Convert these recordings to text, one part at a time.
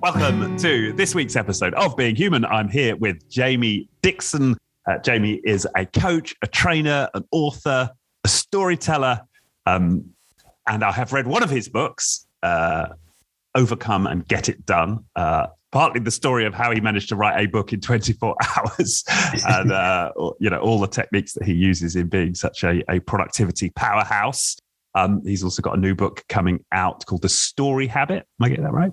Welcome to this week's episode of Being Human. I'm here with Jamie Dixon. Jamie is a coach, a trainer, an author, a storyteller, and I have read one of his books, Overcome and Get It Done. Partly the story of how he managed to write a book in 24 hours and, all the techniques that he uses in being such a productivity powerhouse. He's also got a new book coming out called The Story Habit. Am I getting that right?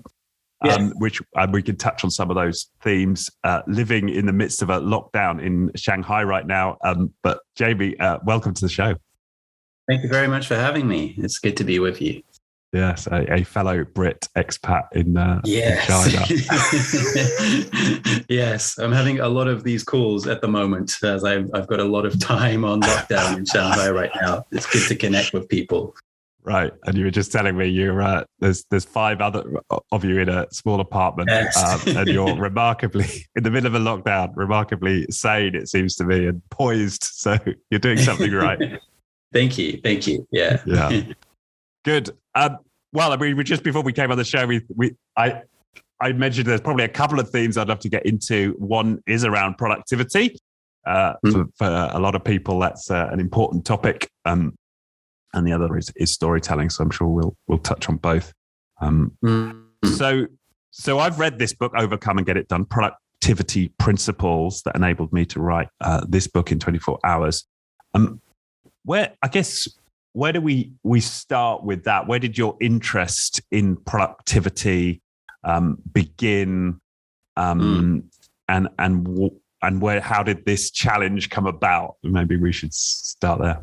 Yes. Which we can touch on some of those themes, living in the midst of a lockdown in Shanghai right now. But Jamie, welcome to the show. Thank you very much for having me. It's good to be with you. Yes, a fellow Brit expat in China. Yes, I'm having a lot of these calls at the moment as I've got a lot of time on lockdown in Shanghai right now. It's good to connect with people. Right, and you were just telling me there's 5 other of you in a small apartment, yes. And you're remarkably in the middle of a lockdown, remarkably sane, it seems to me, and poised. So you're doing something right. Thank you. Yeah. Good. Well, I mean, just before we came on the show, I mentioned there's probably a couple of themes I'd love to get into. One is around productivity. For a lot of people, that's an important topic. And the other is storytelling. So I'm sure we'll touch on both. So I've read this book, Overcome and Get It Done, Productivity Principles that enabled me to write this book in 24 hours. Where do we start with that? Where did your interest in productivity begin? And how did this challenge come about? Maybe we should start there.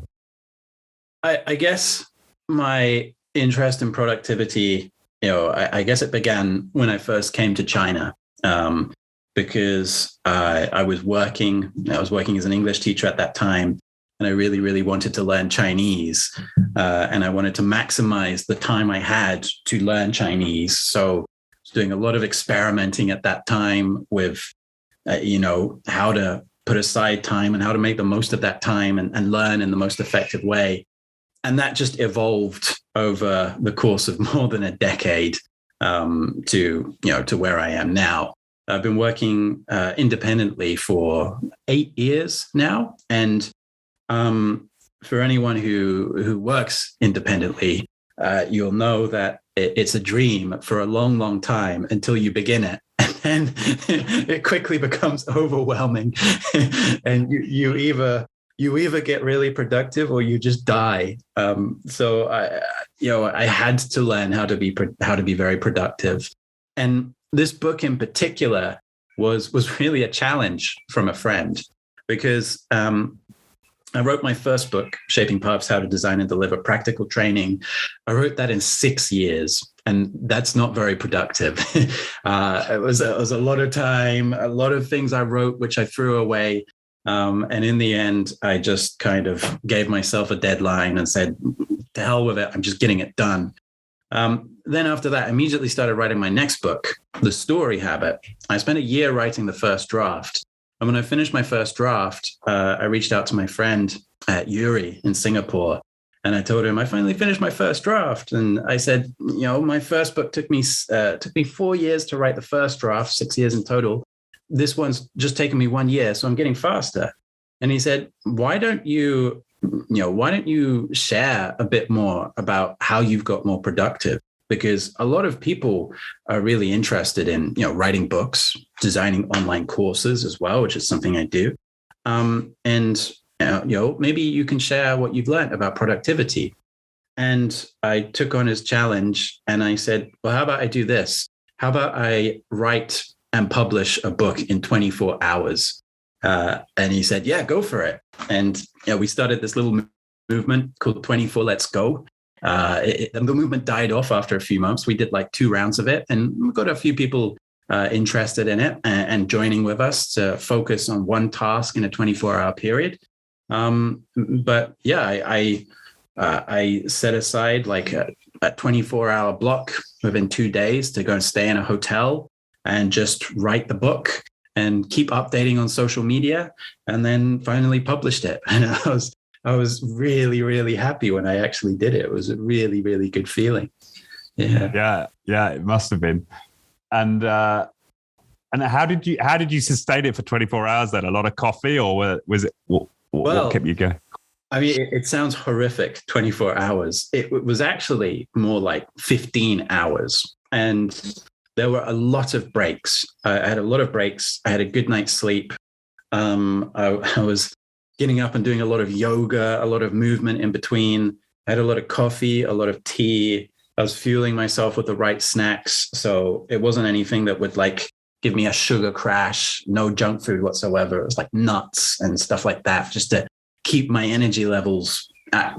I guess my interest in productivity, I guess it began when I first came to China, because I was working as an English teacher at that time, and I really, really wanted to learn Chinese, and I wanted to maximize the time I had to learn Chinese. So I was doing a lot of experimenting at that time with, how to put aside time and how to make the most of that time and learn in the most effective way. And that just evolved over the course of more than a decade to where I am now. I've been working independently for 8 years now. And for anyone who works independently, you'll know that it's a dream for a long, long time until you begin it. And then it quickly becomes overwhelming. And you either get really productive or you just die. So I had to learn how to be very productive. And this book in particular was really a challenge from a friend, because I wrote my first book, Shaping Paths: How to Design and Deliver Practical Training. I wrote that in 6 years, and that's not very productive. It was a lot of time, a lot of things I wrote, which I threw away. And in the end, I just kind of gave myself a deadline and said, to hell with it, I'm just getting it done. Then after that, I immediately started writing my next book, The Story Habit. I spent a year writing the first draft. And when I finished my first draft, I reached out to my friend Yuri in Singapore. And I told him, I finally finished my first draft. And I said, my first book took me 4 years to write the first draft, 6 years in total. This one's just taken me 1 year, so I'm getting faster. And he said, why don't you share a bit more about how you've got more productive? Because a lot of people are really interested in, writing books, designing online courses as well, which is something I do. And maybe you can share what you've learned about productivity. And I took on his challenge and I said, well, how about I do this? How about I write and publish a book in 24 hours. And he said, yeah, go for it. And we started this little movement called 24 Let's Go. The movement died off after a few months. We did like 2 rounds of it, and we got a few people interested in it and joining with us to focus on one task in a 24-hour period. But yeah, I set aside like a 24-hour block within 2 days to go and stay in a hotel and just write the book and keep updating on social media, and then finally published it. And I was really, really happy when I actually did it. It was a really, really good feeling. Yeah, it must have been. And how did you sustain it for 24 hours then? A lot of coffee, or was it what kept you going? I mean, it sounds horrific, 24 hours. It was actually more like 15 hours. And there were a lot of breaks. I had a lot of breaks. I had a good night's sleep. I was getting up and doing a lot of yoga, a lot of movement in between. I had a lot of coffee, a lot of tea. I was fueling myself with the right snacks. So it wasn't anything that would like give me a sugar crash, no junk food whatsoever. It was like nuts and stuff like that, just to keep my energy levels at,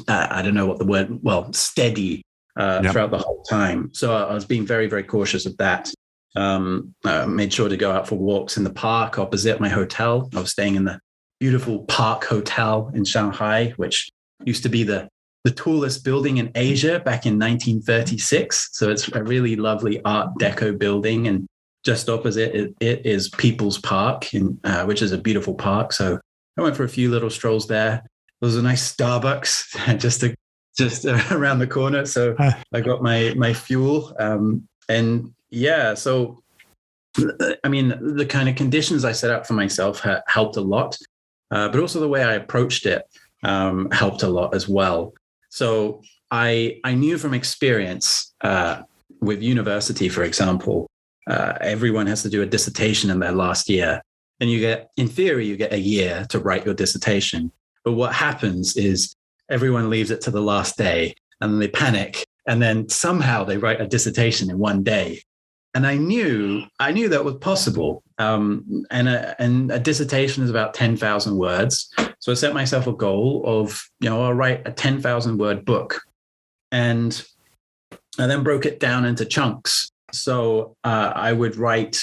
I don't know what the word, steady throughout the whole time. So I was being very, very cautious of that. I made sure to go out for walks in the park opposite my hotel. I was staying in the beautiful Park Hotel in Shanghai, which used to be the tallest building in Asia back in 1936. So it's a really lovely Art Deco building. And just opposite it is People's Park, which is a beautiful park. So I went for a few little strolls there. There was a nice Starbucks just around the corner. So I got my fuel. And yeah, so, I mean, the kind of conditions I set up for myself helped a lot, but also the way I approached it helped a lot as well. So I knew from experience with university, for example, everyone has to do a dissertation in their last year. And in theory, you get a year to write your dissertation. But what happens is everyone leaves it to the last day and then they panic. And then somehow they write a dissertation in one day. And I knew that was possible. And a dissertation is about 10,000 words. So I set myself a goal of, I'll write a 10,000 word book. And I then broke it down into chunks. So I'd write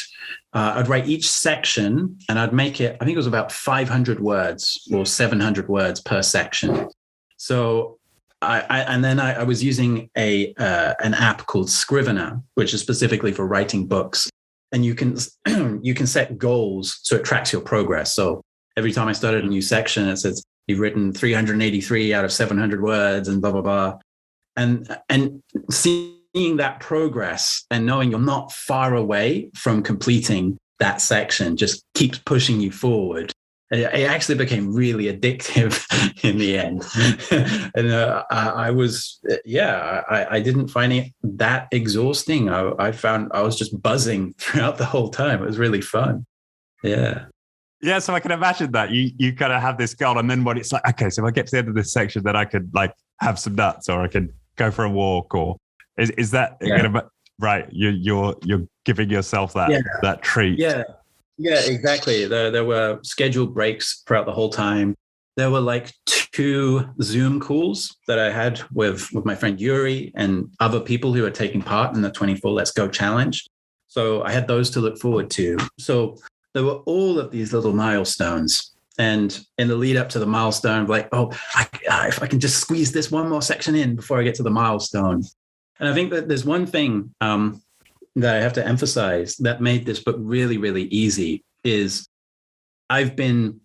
each section and I'd make it, I think it was about 500 words or 700 words per section. So I was using an app called Scrivener, which is specifically for writing books. And you can set goals so it tracks your progress. So every time I started a new section, it says you've written 383 out of 700 words and blah, blah, blah. And seeing that progress and knowing you're not far away from completing that section just keeps pushing you forward. It actually became really addictive in the end. And I didn't find it that exhausting. I found I was just buzzing throughout the whole time. It was really fun. Yeah. Yeah, so I can imagine that you kind of have this goal, and then when it's like, okay, so if I get to the end of this section, then I could like have some nuts, or I could go for a walk, or is that right? You're giving yourself that treat. Yeah, exactly. There were scheduled breaks throughout the whole time. There were like 2 Zoom calls that I had with my friend Yuri and other people who are taking part in the 24 Let's Go challenge. So I had those to look forward to. So there were all of these little milestones. And in the lead up to the milestone, like, if I can just squeeze this one more section in before I get to the milestone. And I think that there's one thing that I have to emphasize that made this book really, really easy is I've been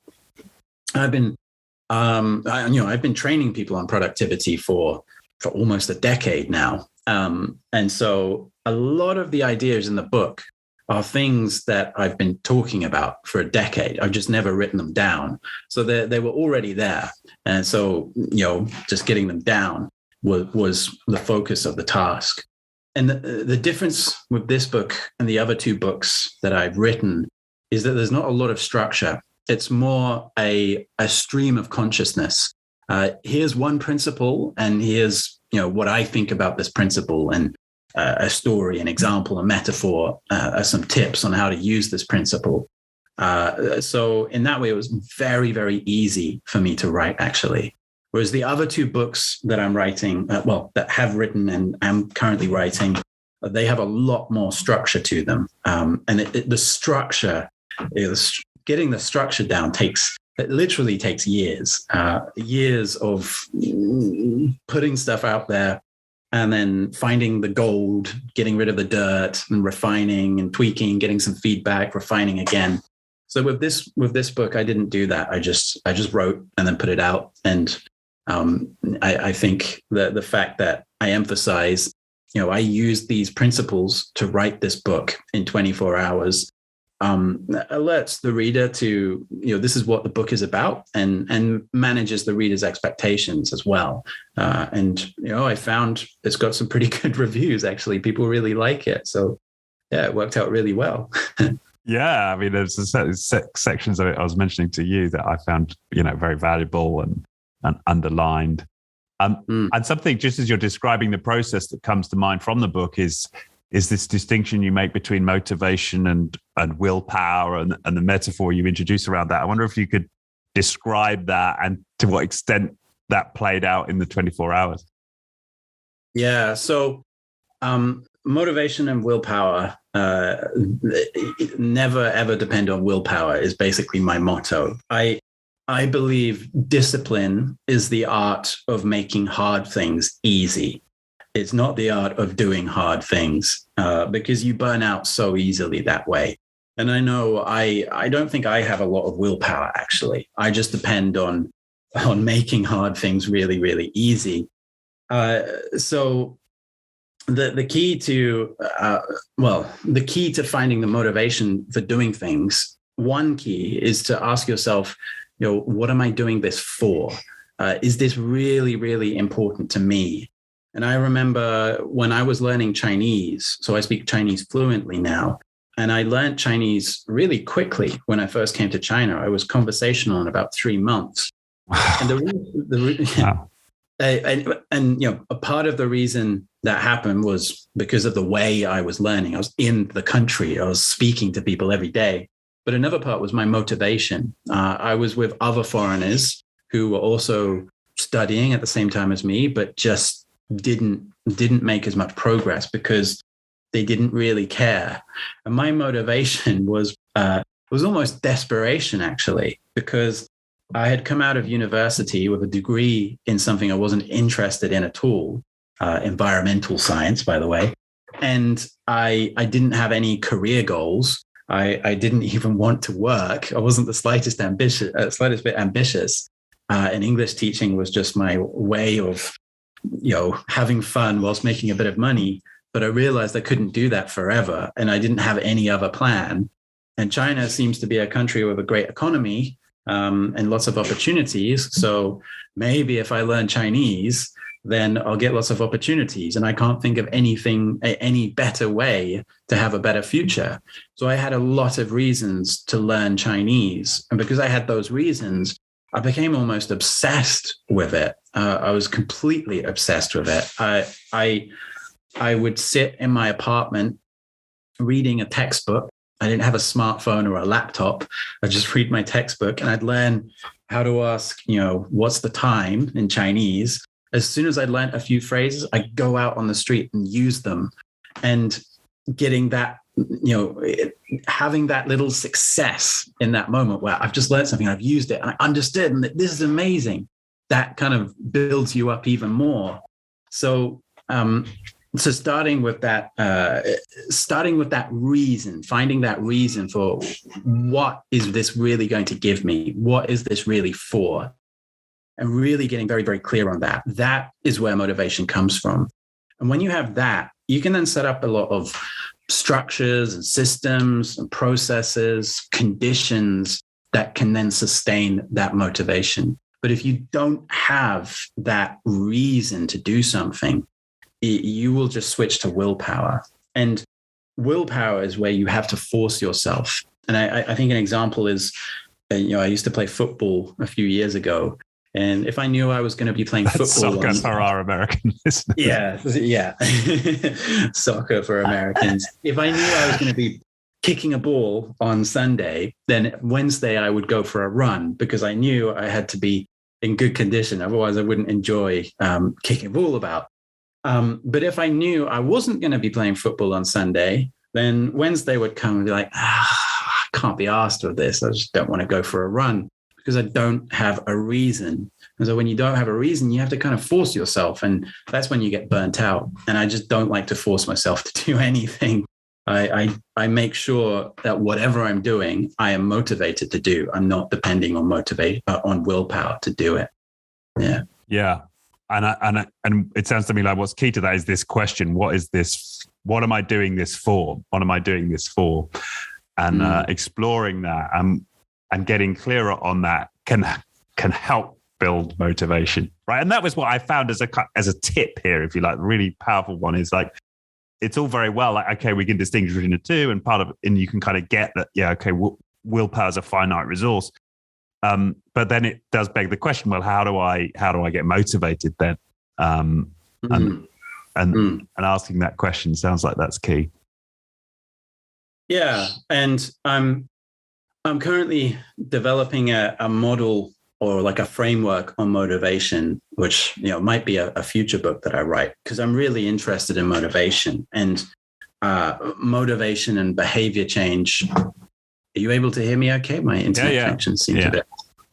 training people on productivity for almost a decade now. And so a lot of the ideas in the book are things that I've been talking about for a decade. I've just never written them down. So they were already there. And so, just getting them down was the focus of the task. And the difference with this book and the other 2 books that I've written is that there's not a lot of structure. It's more a stream of consciousness. Here's one principle, and here's what I think about this principle, and a story, an example, a metaphor, some tips on how to use this principle. So in that way, it was very, very easy for me to write, actually. Whereas the other 2 books that I'm writing, that have written and am currently writing, they have a lot more structure to them. And the structure is getting the structure down it literally takes years of putting stuff out there and then finding the gold, getting rid of the dirt and refining and tweaking, getting some feedback, refining again. So with this book, I didn't do that. I just wrote and then put it out. And I think the fact that I emphasize I used these principles to write this book in 24 hours, alerts the reader to, this is what the book is about, and manages the reader's expectations as well. I found it's got some pretty good reviews, actually. People really like it. So yeah, it worked out really well. Yeah, I mean, there's sections of it I was mentioning to you that I found, very valuable and underlined. And something, just as you're describing the process, that comes to mind from the book is this distinction you make between motivation and willpower, and the metaphor you introduce around that. I wonder if you could describe that and to what extent that played out in the 24 hours. Yeah, so motivation and willpower, never ever depend on willpower, is basically my motto. I believe discipline is the art of making hard things easy. It's not the art of doing hard things, because you burn out so easily that way. And I know I don't think I have a lot of willpower, actually. I just depend on making hard things really, really easy. So the key to finding the motivation for doing things, one key is to ask yourself, what am I doing this for? Is this really, really important to me? And I remember when I was learning Chinese, so I speak Chinese fluently now, and I learned Chinese really quickly when I first came to China. I was conversational in about 3 months. And Wow. A part of the reason that happened was because of the way I was learning. I was in the country. I was speaking to people every day. But another part was my motivation. I was with other foreigners who were also studying at the same time as me, but just didn't make as much progress because they didn't really care. And my motivation was almost desperation, actually, because I had come out of university with a degree in something I wasn't interested in at all, environmental science, by the way. And I didn't have any career goals. I didn't even want to work. I wasn't the slightest bit ambitious. And English teaching was just my way of, having fun whilst making a bit of money. But I realized I couldn't do that forever, and I didn't have any other plan. And China seems to be a country with a great economy, and lots of opportunities. So maybe if I learn Chinese, then I'll get lots of opportunities. And I can't think of any better way to have a better future. So I had a lot of reasons to learn Chinese. And because I had those reasons, I became almost obsessed with it. I was completely obsessed with it. I would sit in my apartment reading a textbook. I didn't have a smartphone or a laptop. I'd just read my textbook, and I'd learn how to ask, what's the time in Chinese. As soon as I'd learned a few phrases, I'd go out on the street and use them. And getting that, having that little success in that moment where I've just learned something, I've used it, and I understood, and this is amazing. That kind of builds you up even more. So starting with that reason, finding that reason for what is this really going to give me? What is this really for? And really getting very, very clear on that. That is where motivation comes from. And when you have that, you can then set up a lot of structures and systems and processes, conditions that can then sustain that motivation. But if you don't have that reason to do something, you will just switch to willpower. And willpower is where you have to force yourself. And I think an example is, I used to play football a few years ago. And if I knew I was going to be playing football, soccer for our American listeners. Yeah. Soccer for Americans. If I knew I was going to be kicking a ball on Sunday, then Wednesday I would go for a run because I knew I had to be in good condition. Otherwise, I wouldn't enjoy kicking a ball about. But if I knew I wasn't going to be playing football on Sunday, then Wednesday would come and be like, I can't be asked with this. I just don't want to go for a run because I don't have a reason. And so when you don't have a reason, you have to kind of force yourself. And that's when you get burnt out. And I just don't like to force myself to do anything. I make sure that whatever I'm doing, I am motivated to do. I'm not depending on willpower to do it. Yeah. Yeah. and it sounds to me like what's key to that is this question: what is this? What am I doing this for? What am I doing this for? And exploring that and getting clearer on that can help build motivation, right? And that was what I found as a tip here, if you like. The really powerful one is like, it's all very well, like, okay, we can distinguish between the two, and you can kind of get that, yeah, okay, willpower is a finite resource. But then it does beg the question, well, how do I get motivated then? And asking that question sounds like that's key. Yeah. And I'm currently developing a model or like a framework on motivation, which, might be a future book that I write, because I'm really interested in motivation and motivation and behavior change. Are you able to hear me okay? My internet connection seems a bit.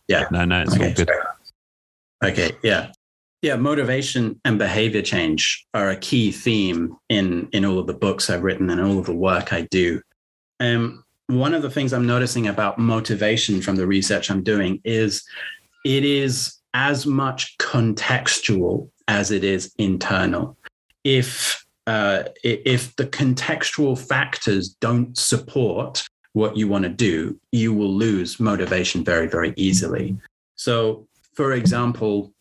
Yeah. No, it's all good. Okay. Yeah. Yeah. Motivation and behavior change are a key theme in all of the books I've written and all of the work I do. One of the things I'm noticing about motivation from the research I'm doing is it is as much contextual as it is internal. If the contextual factors don't support what you want to do, you will lose motivation very, very easily. So, for example,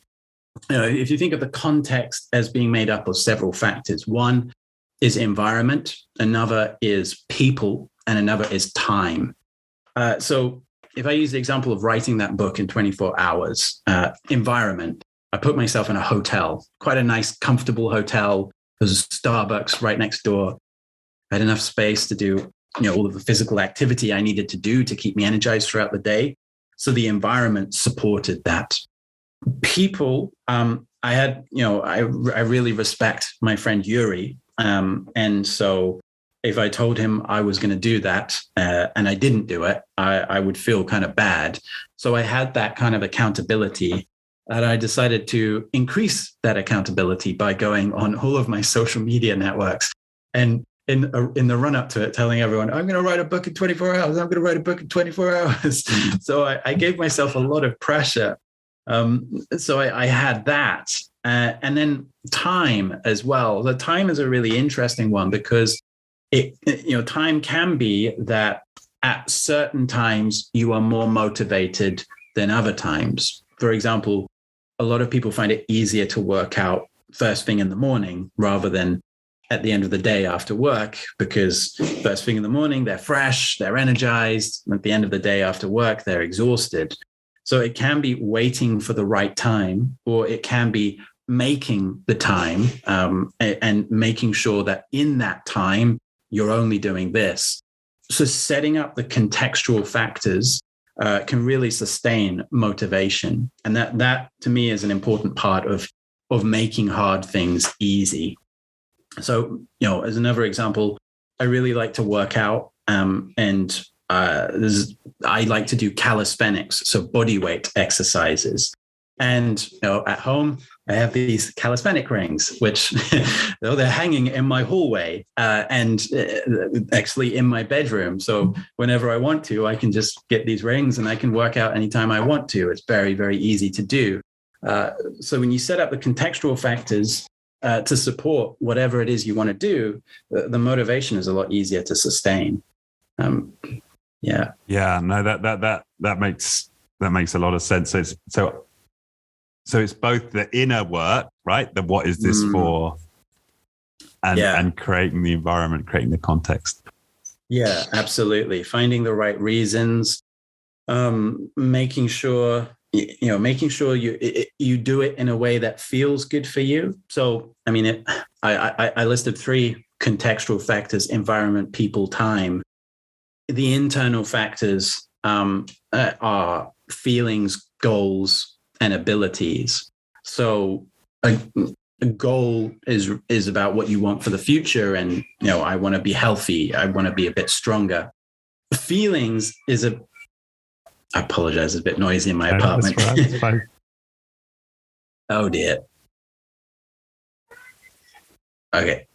if you think of the context as being made up of several factors, one is environment, another is people, and another is time. So if I use the example of writing that book in 24 hours, environment, I put myself in a hotel, quite a nice, comfortable hotel. There's a Starbucks right next door. I had enough space to do, all of the physical activity I needed to do to keep me energized throughout the day. So the environment supported that. People, I really respect my friend Yuri. And so if I told him I was going to do that and I didn't do it, I would feel kind of bad. So I had that kind of accountability, and I decided to increase that accountability by going on all of my social media networks and in the run up to it, telling everyone, I'm going to write a book in 24 hours. I'm going to write a book in 24 hours. So I gave myself a lot of pressure. So I had that. And then time as well. The time is a really interesting one because time can be that at certain times you are more motivated than other times. For example, a lot of people find it easier to work out first thing in the morning rather than at the end of the day after work, because first thing in the morning, they're fresh, they're energized. At the end of the day after work, they're exhausted. So it can be waiting for the right time, or it can be making the time and making sure that in that time, you're only doing this. So setting up the contextual factors can really sustain motivation. And that to me is an important part of making hard things easy. So, as another example, I really like to work out and I like to do calisthenics, so body weight exercises. And at home, I have these calisthenic rings, which they're hanging in my hallway and actually in my bedroom. So whenever I want to, I can just get these rings and I can work out anytime I want to. It's very, very easy to do. So when you set up the contextual factors to support whatever it is you want to do, the motivation is a lot easier to sustain. Yeah. No, that makes a lot of sense. So it's both the inner work, right? The what is this for? And creating the environment, creating the context. Yeah, absolutely. Finding the right reasons, making sure you do it in a way that feels good for you. So, I mean, I listed 3 contextual factors: environment, people, time. The internal factors are feelings, goals, and abilities. So a goal is about what you want for the future. And, I want to be healthy. I want to be a bit stronger. Feelings is I apologize, it's a bit noisy in my apartment. That's fine. Oh dear. Okay,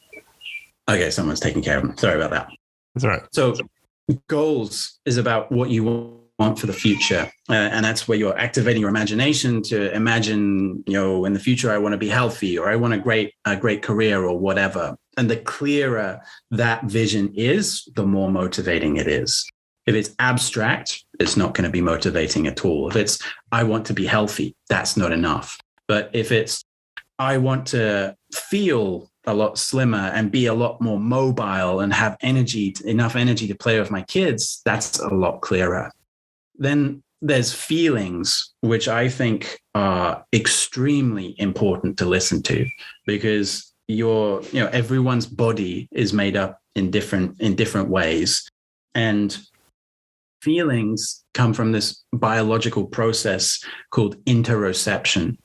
someone's taking care of them. Sorry about that. That's all right. So goals is about what you want for the future. And that's where you're activating your imagination to imagine, in the future, I want to be healthy, or I want a great career, or whatever. And the clearer that vision is, the more motivating it is. If it's abstract, it's not going to be motivating at all. If it's, I want to be healthy, that's not enough. But if it's, I want to feel a lot slimmer and be a lot more mobile and have enough energy to play with my kids, that's a lot clearer. Then there's feelings, which I think are extremely important to listen to, because everyone's body is made up in different ways. And feelings come from this biological process called interoception.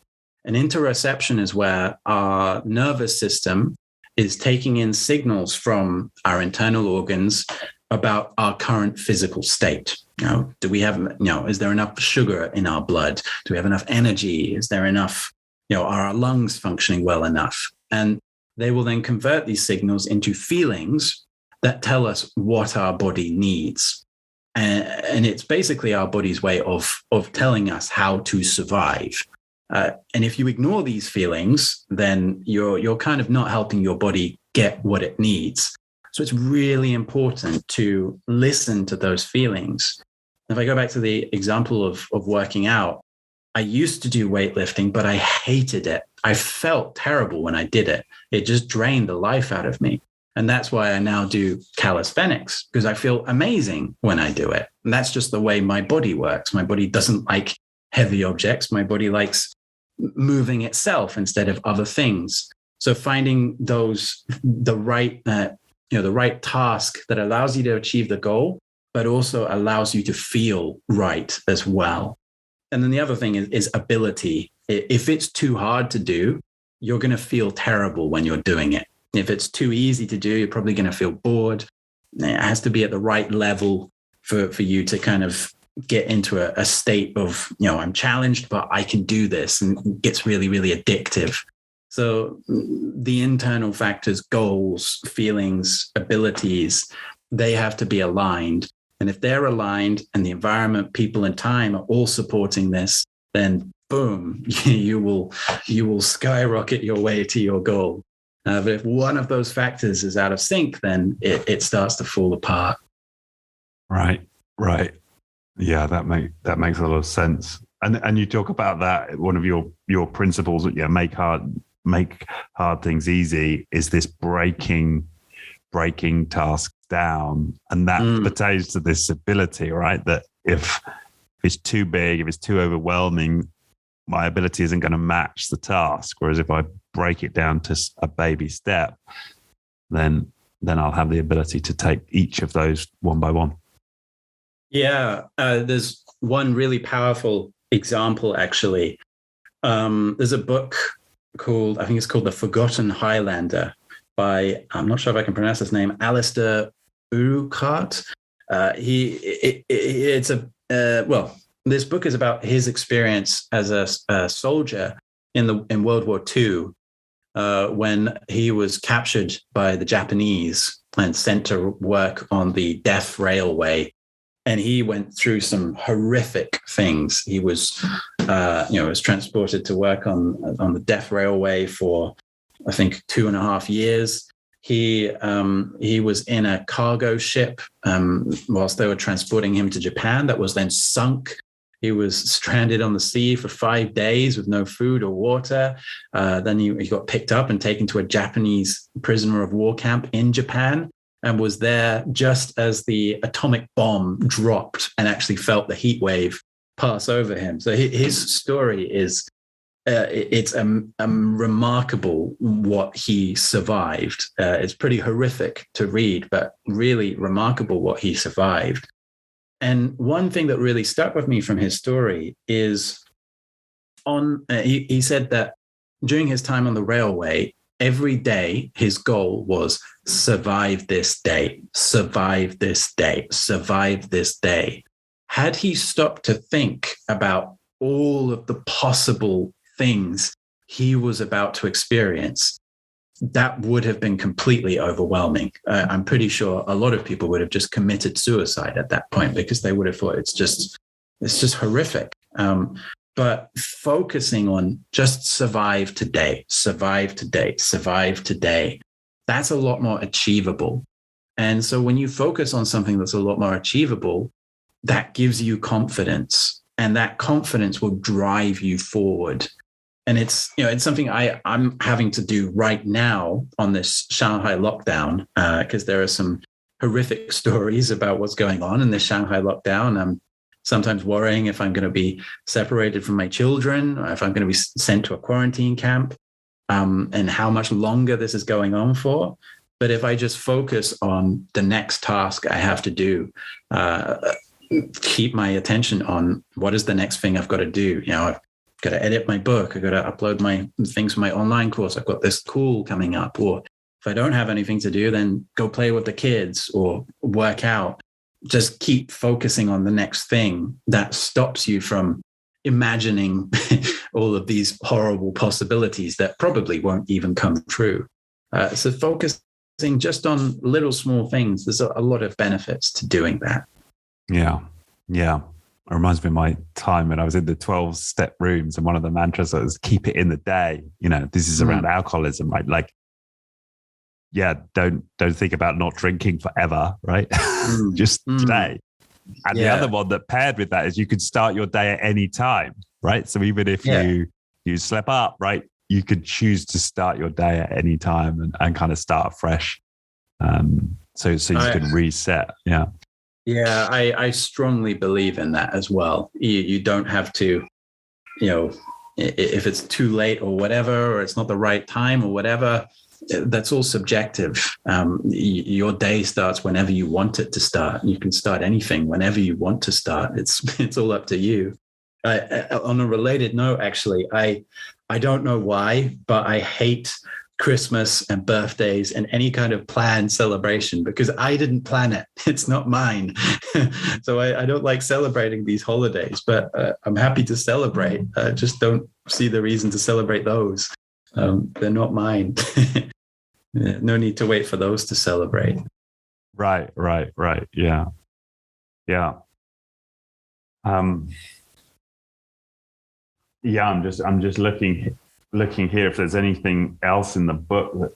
And interoception is where our nervous system is taking in signals from our internal organs about our current physical state. Do we have, is there enough sugar in our blood? Do we have enough energy? Is there enough, are our lungs functioning well enough? And they will then convert these signals into feelings that tell us what our body needs. And it's basically our body's way of telling us how to survive. And if you ignore these feelings, then you're kind of not helping your body get what it needs. So it's really important to listen to those feelings. If I go back to the example of working out, I used to do weightlifting, but I hated it. I felt terrible when I did it. It just drained the life out of me. And that's why I now do calisthenics, because I feel amazing when I do it. And that's just the way my body works. My body doesn't like heavy objects. My body likes moving itself instead of other things. So finding the right task that allows you to achieve the goal, but also allows you to feel right as well. And then the other thing is ability. If it's too hard to do, you're going to feel terrible when you're doing it. If it's too easy to do, you're probably going to feel bored. It has to be at the right level for you to kind of get into a state of, I'm challenged, but I can do this, and it gets really, really addictive. So the internal factors, goals, feelings, abilities, they have to be aligned. And if they're aligned and the environment, people, and time are all supporting this, then boom, you will skyrocket your way to your goal. But if one of those factors is out of sync, then it starts to fall apart. Right. Yeah, that makes a lot of sense. And you talk about that. One of your principles that make hard things easy is this breaking tasks down, and that pertains to this ability, right? That if it's too big, if it's too overwhelming, my ability isn't going to match the task. Whereas if I break it down to a baby step, then I'll have the ability to take each of those one by one. Yeah, there's one really powerful example, actually. There's a book called The Forgotten Highlander by, I'm not sure if I can pronounce his name, Alistair Urquhart. This book is about his experience as a soldier in World War II, when he was captured by the Japanese and sent to work on the Death Railway. And he went through some horrific things. He was, was transported to work on the Death Railway for, I think, 2.5 years. He was in a cargo ship whilst they were transporting him to Japan that was then sunk. He was stranded on the sea for 5 days with no food or water. Then he got picked up and taken to a Japanese prisoner of war camp in Japan, and was there just as the atomic bomb dropped, and actually felt the heat wave pass over him. So his story is, it's remarkable what he survived. It's pretty horrific to read, but really remarkable what he survived. And one thing that really stuck with me from his story is he said that during his time on the railway, every day his goal was survive this day, survive this day, survive this day. Had he stopped to think about all of the possible things he was about to experience, that would have been completely overwhelming. I'm pretty sure a lot of people would have just committed suicide at that point, because they would have thought it's just It's just horrific. But focusing on just survive today, that's a lot more achievable. And so when you focus on something that's a lot more achievable, that gives you confidence, and that confidence will drive you forward. And it's something I'm having to do right now on this Shanghai lockdown, because there are some horrific stories about what's going on in this Shanghai lockdown. I'm sometimes worrying if I'm going to be separated from my children, or if I'm going to be sent to a quarantine camp, and how much longer this is going on for. But if I just focus on the next task I have to do, keep my attention on what is the next thing I've got to do. I've got to edit my book. I've got to upload my things for my online course. I've got this call coming up. Or if I don't have anything to do, then go play with the kids or work out. Just keep focusing on the next thing. That stops you from imagining all of these horrible possibilities that probably won't even come true. So focusing just on little small things, there's a lot of benefits to doing that. Yeah. It reminds me of my time when I was in the 12-step rooms, and one of the mantras was keep it in the day. This is around alcoholism, right? Like, don't think about not drinking forever, right? Just today. And the other one that paired with that is you could start your day at any time, right? So even if you slept up, right, you could choose to start your day at any time and kind of start fresh. So you can reset. Yeah. Yeah, I strongly believe in that as well. You don't have to, if it's too late or whatever, or it's not the right time or whatever, that's all subjective. Your day starts whenever you want it to start. You can start anything whenever you want to start. It's all up to you. On a related note, actually, I don't know why, but I hate Christmas and birthdays and any kind of planned celebration, because I didn't plan it. It's not mine. So I don't like celebrating these holidays, but I'm happy to celebrate. Just don't see the reason to celebrate those. They're not mine. No need to wait for those to celebrate. Right. Yeah. I'm just looking here if there's anything else in the book that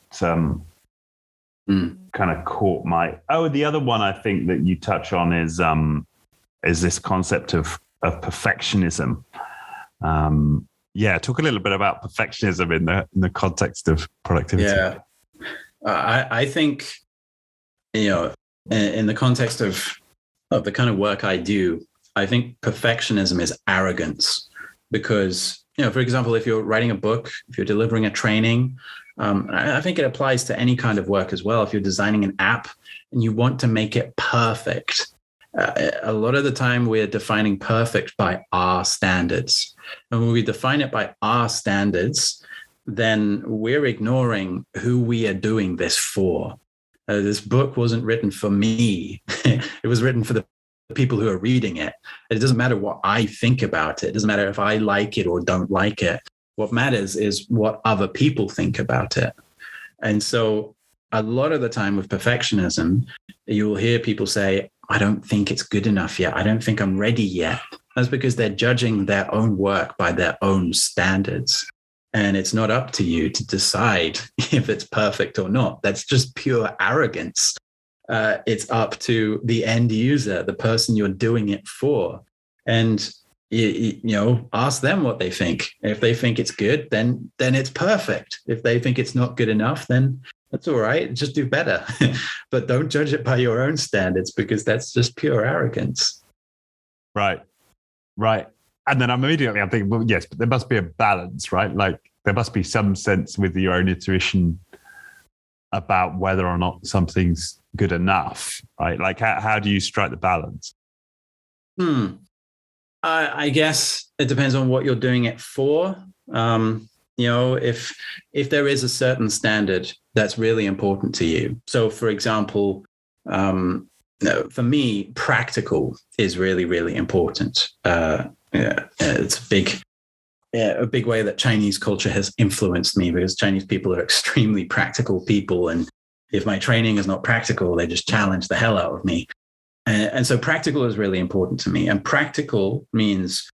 kind of caught my. The other one I think that you touch on is this concept of perfectionism. Talk a little bit about perfectionism in the context of productivity. Yeah, I think in the context of the kind of work I do, I think perfectionism is arrogance, because for example, if you're writing a book, if you're delivering a training, I think it applies to any kind of work as well. If you're designing an app and you want to make it perfect, a lot of the time we're defining perfect by our standards. And when we define it by our standards, then we're ignoring who we are doing this for. This book wasn't written for me. It was written for the people who are reading it. It doesn't matter what I think about it. It doesn't matter if I like it or don't like it. What matters is what other people think about it. And so a lot of the time with perfectionism, you will hear people say, I don't think it's good enough yet. I don't think I'm ready yet. That's because they're judging their own work by their own standards. And it's not up to you to decide if it's perfect or not. That's just pure arrogance. It's up to the end user, the person you're doing it for. And, ask them what they think. If they think it's good, then it's perfect. If they think it's not good enough, then that's all right. Just do better. But don't judge it by your own standards, because that's just pure arrogance. Right. And then I'm thinking, well, yes, but there must be a balance, right? Like there must be some sense with your own intuition about whether or not something's good enough, right? Like how do you strike the balance? I guess it depends on what you're doing it for. If there is a certain standard that's really important to you. So for example, for me, practical is really, really important. It's a big way that Chinese culture has influenced me, because Chinese people are extremely practical people. And if my training is not practical, they just challenge the hell out of me. And so practical is really important to me. And practical means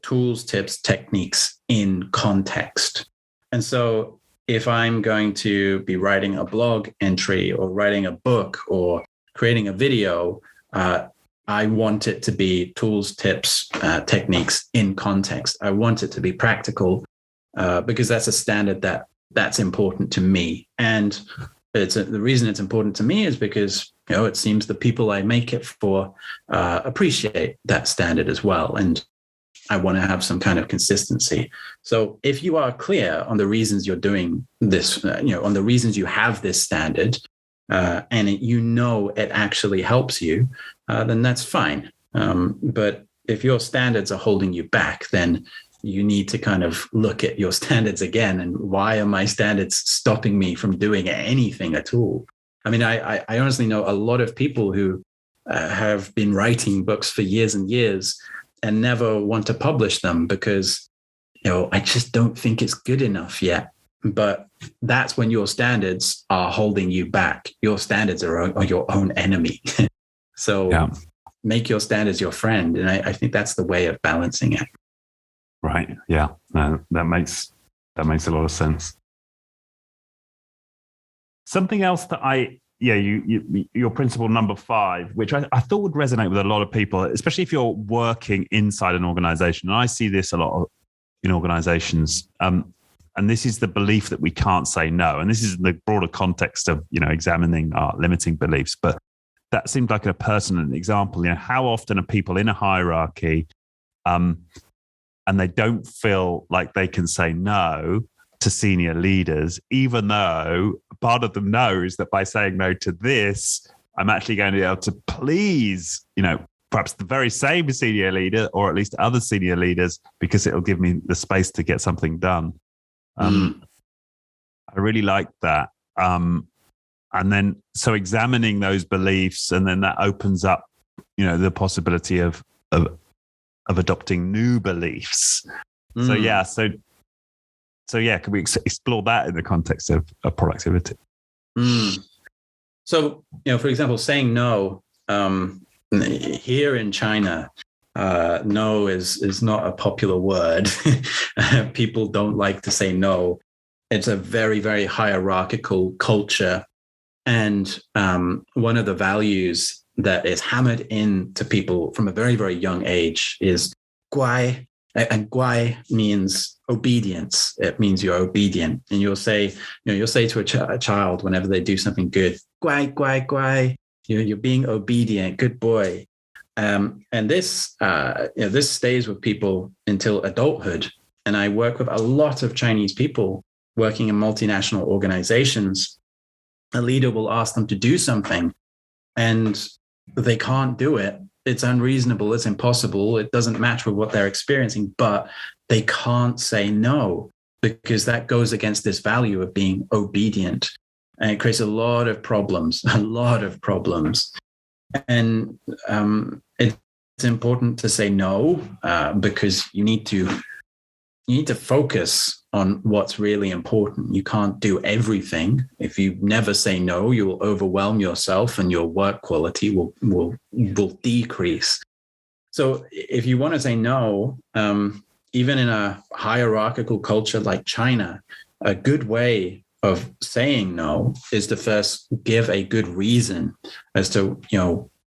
tools, tips, techniques in context. And so if I'm going to be writing a blog entry or writing a book or creating a video, I want it to be tools, tips, techniques in context. I want it to be practical because that's a standard that's important to me. And the reason it's important to me is because, it seems the people I make it for appreciate that standard as well. And I want to have some kind of consistency. So if you are clear on the reasons you're doing this, on the reasons you have this standard, and it actually helps you, then that's fine. But if your standards are holding you back, then you need to kind of look at your standards again. And why are my standards stopping me from doing anything at all? I mean, I honestly know a lot of people who have been writing books for years and years and never want to publish them because, I just don't think it's good enough yet. But that's when your standards are holding you back. Your standards are your own enemy. So make your standards your friend. And I think that's the way of balancing it. Right. Yeah. No, that makes a lot of sense. Something else that your principle number 5, which I thought would resonate with a lot of people, especially if you're working inside an organization. And I see this a lot in organizations. And this is the belief that we can't say no. And this is the broader context of, examining our limiting beliefs. But that seemed like a pertinent example. How often are people in a hierarchy and they don't feel like they can say no to senior leaders, even though part of them knows that by saying no to this, I'm actually going to be able to please, perhaps the very same senior leader or at least other senior leaders, because it'll give me the space to get something done. I really like that. And then, so examining those beliefs, and then that opens up, the possibility of adopting new beliefs. So can we explore that in the context of productivity? So, for example, saying no, here in China, no is not a popular word. People don't like to say no. It's a very, very hierarchical culture. And one of the values that is hammered into people from a very, very young age is guai. And guai means obedience. It means you're obedient. And you'll say to a child whenever they do something good, guai, guai, guai. You're being obedient. Good boy. And this stays with people until adulthood. And I work with a lot of Chinese people working in multinational organizations. A leader will ask them to do something and they can't do it. It's unreasonable. It's impossible. It doesn't match with what they're experiencing, but they can't say no because that goes against this value of being obedient. And it creates a lot of problems. And it's important to say no because you need to focus on what's really important. You can't do everything. If you never say no, you will overwhelm yourself and your work quality will decrease. So if you want to say no, even in a hierarchical culture like China, a good way of saying no is to first give a good reason as to,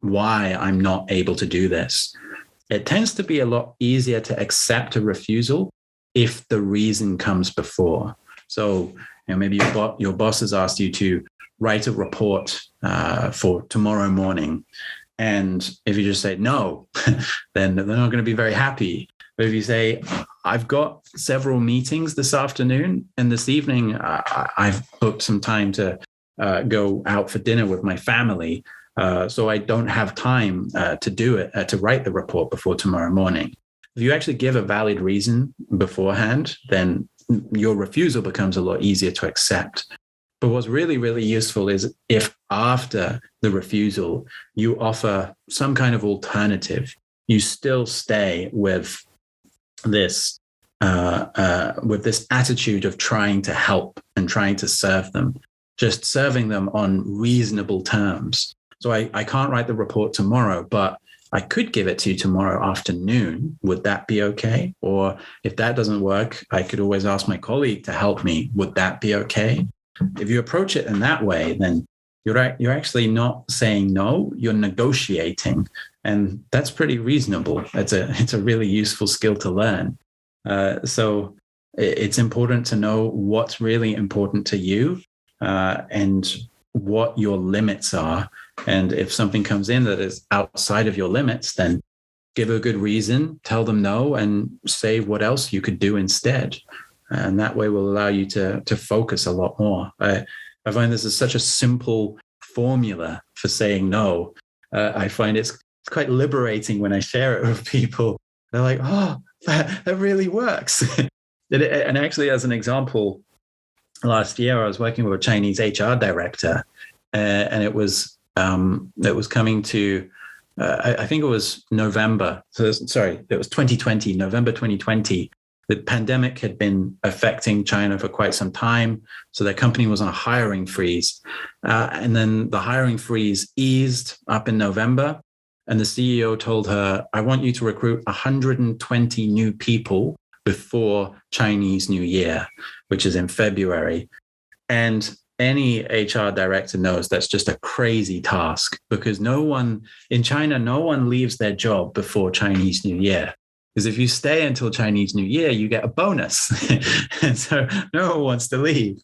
why I'm not able to do this. It tends to be a lot easier to accept a refusal if the reason comes before. So, maybe your boss has asked you to write a report for tomorrow morning. And if you just say no, then they're not going to be very happy. But if you say, I've got several meetings this afternoon and this evening, I've booked some time to go out for dinner with my family. So I don't have time to do it, to write the report before tomorrow morning. If you actually give a valid reason beforehand, then your refusal becomes a lot easier to accept. But what's really, really useful is if after the refusal, you offer some kind of alternative, you still stay with this attitude of trying to help and trying to serve them, just serving them on reasonable terms. So I can't write the report tomorrow, but I could give it to you tomorrow afternoon. Would that be okay? Or if that doesn't work, I could always ask my colleague to help me. Would that be okay? If you approach it in that way, then you're actually not saying no, you're negotiating. And that's pretty reasonable. It's a really useful skill to learn. So it's important to know what's really important to you and what your limits are. And if something comes in that is outside of your limits, then give a good reason, tell them no, and say what else you could do instead. And that way will allow you to focus a lot more. I find this is such a simple formula for saying no. I find it's quite liberating when I share it with people. They're like, oh, that really works. And actually, as an example, last year I was working with a Chinese HR director, and it was coming to, I think it was November. So, sorry, it was 2020, November 2020. The pandemic had been affecting China for quite some time. So their company was on a hiring freeze. And then the hiring freeze eased up in November. And the CEO told her, I want you to recruit 120 new people before Chinese New Year, which is in February. And any HR director knows that's just a crazy task, because in China, no one leaves their job before Chinese New Year. Because if you stay until Chinese New Year, you get a bonus. And so no one wants to leave.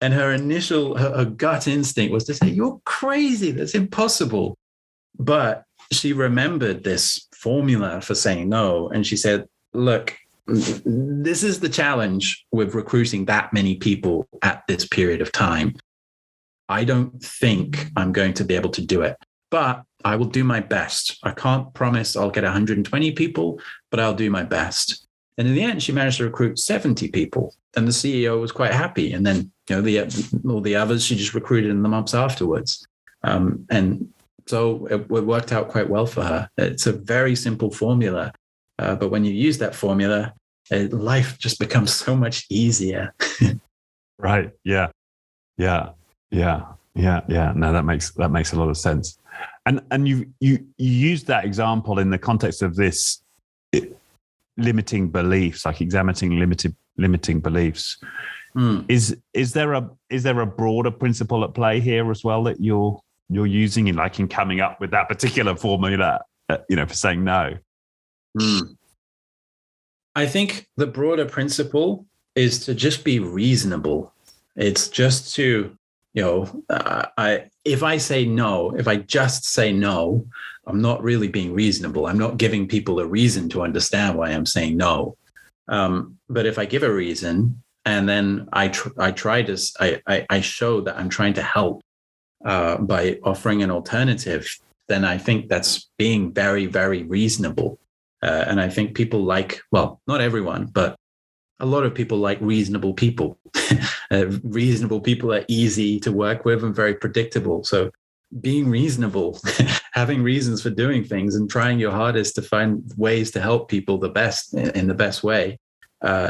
And her gut instinct was to say, you're crazy, that's impossible. But she remembered this formula for saying no. And she said, look, this is the challenge with recruiting that many people at this period of time. I don't think I'm going to be able to do it, but I will do my best. I can't promise I'll get 120 people, but I'll do my best. And in the end, she managed to recruit 70 people, and the CEO was quite happy. And then, all the others she just recruited in the months afterwards. And so it worked out quite well for her. It's a very simple formula, but when you use that formula, life just becomes so much easier. Right. Yeah. No, that makes a lot of sense. And you use that example in the context of this limiting beliefs, like examining limiting beliefs. Is there a broader principle at play here as well that you're using in coming up with that particular formula, for saying no? I think the broader principle is to just be reasonable. It's just to, if I say no, if I just say no, I'm not really being reasonable. I'm not giving people a reason to understand why I'm saying no. But if I give a reason and then I show that I'm trying to help by offering an alternative, then I think that's being very, very reasonable. And I think people not everyone, but a lot of people like reasonable people. Reasonable people are easy to work with and very predictable. So being reasonable, having reasons for doing things and trying your hardest to find ways to help people the best in the best way,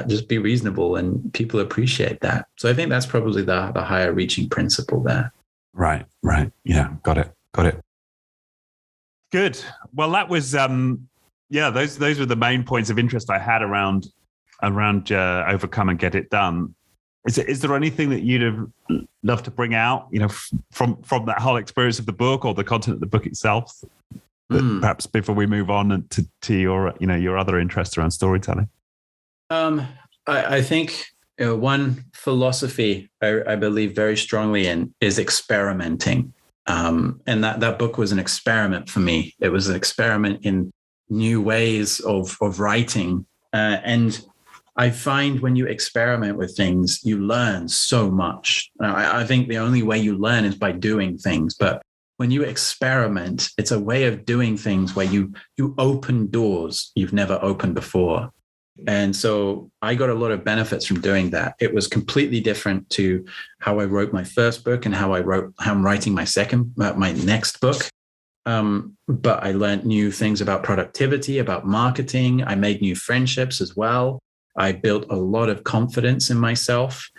just be reasonable, and people appreciate that. So I think that's probably the higher reaching principle there. Right. Yeah, got it. Good. Well, that was... those were the main points of interest I had around overcome and get it done. Is there anything that you'd have loved to bring out, from that whole experience of the book or the content of the book itself? Perhaps before we move on to your your other interests around storytelling. I think one philosophy I believe very strongly in is experimenting, and that book was an experiment for me. It was an experiment in new ways of writing. And I find when you experiment with things, you learn so much. Now, I think the only way you learn is by doing things. But when you experiment, it's a way of doing things where you open doors you've never opened before. And so I got a lot of benefits from doing that. It was completely different to how I wrote my first book and how I'm writing my next book. But I learned new things about productivity, about marketing. I made new friendships as well. I built a lot of confidence in myself.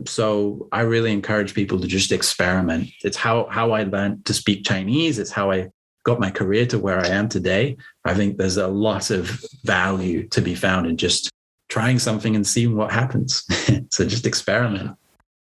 So I really encourage people to just experiment. It's how I learned to speak Chinese. It's how I got my career to where I am today. I think there's a lot of value to be found in just trying something and seeing what happens. So just experiment.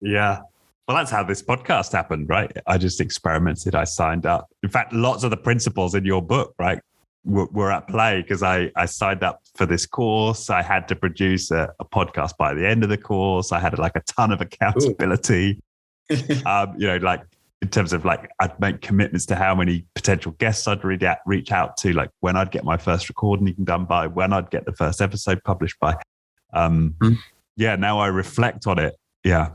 Yeah. Well, that's how this podcast happened, right? I just experimented. I signed up. In fact, lots of the principles in your book, right, were at play because I signed up for this course. I had to produce a podcast by the end of the course. I had like a ton of accountability. Like in terms of like, I'd make commitments to how many potential guests I'd reach out to, like when I'd get my first recording done by, when I'd get the first episode published by. Now I reflect on it. Yeah.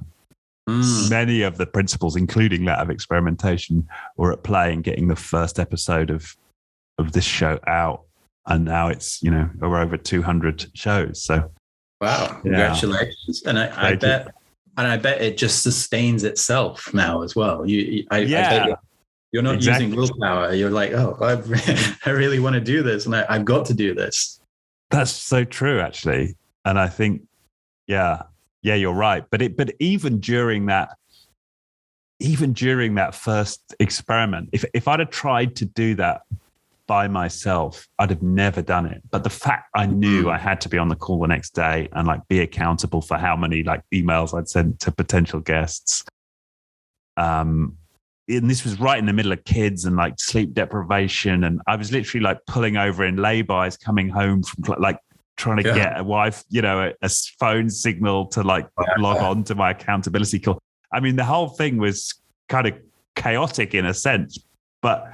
Many of the principles, including that of experimentation, were at play in getting the first episode of this show out. And now it's, we're over 200 shows. So wow, congratulations. And I bet it just sustains itself now as well. I bet you're not using willpower. You're like, oh, I really want to do this and I've got to do this. That's so true, actually. And I think, you're right. But even during that first experiment, if I'd have tried to do that by myself, I'd have never done it. But the fact I knew I had to be on the call the next day and like be accountable for how many like emails I'd sent to potential guests. And this was right in the middle of kids and like sleep deprivation. And I was literally like pulling over in laybys, coming home from like trying to get a wife, a phone signal to like log on to my accountability call. I mean, the whole thing was kind of chaotic in a sense, but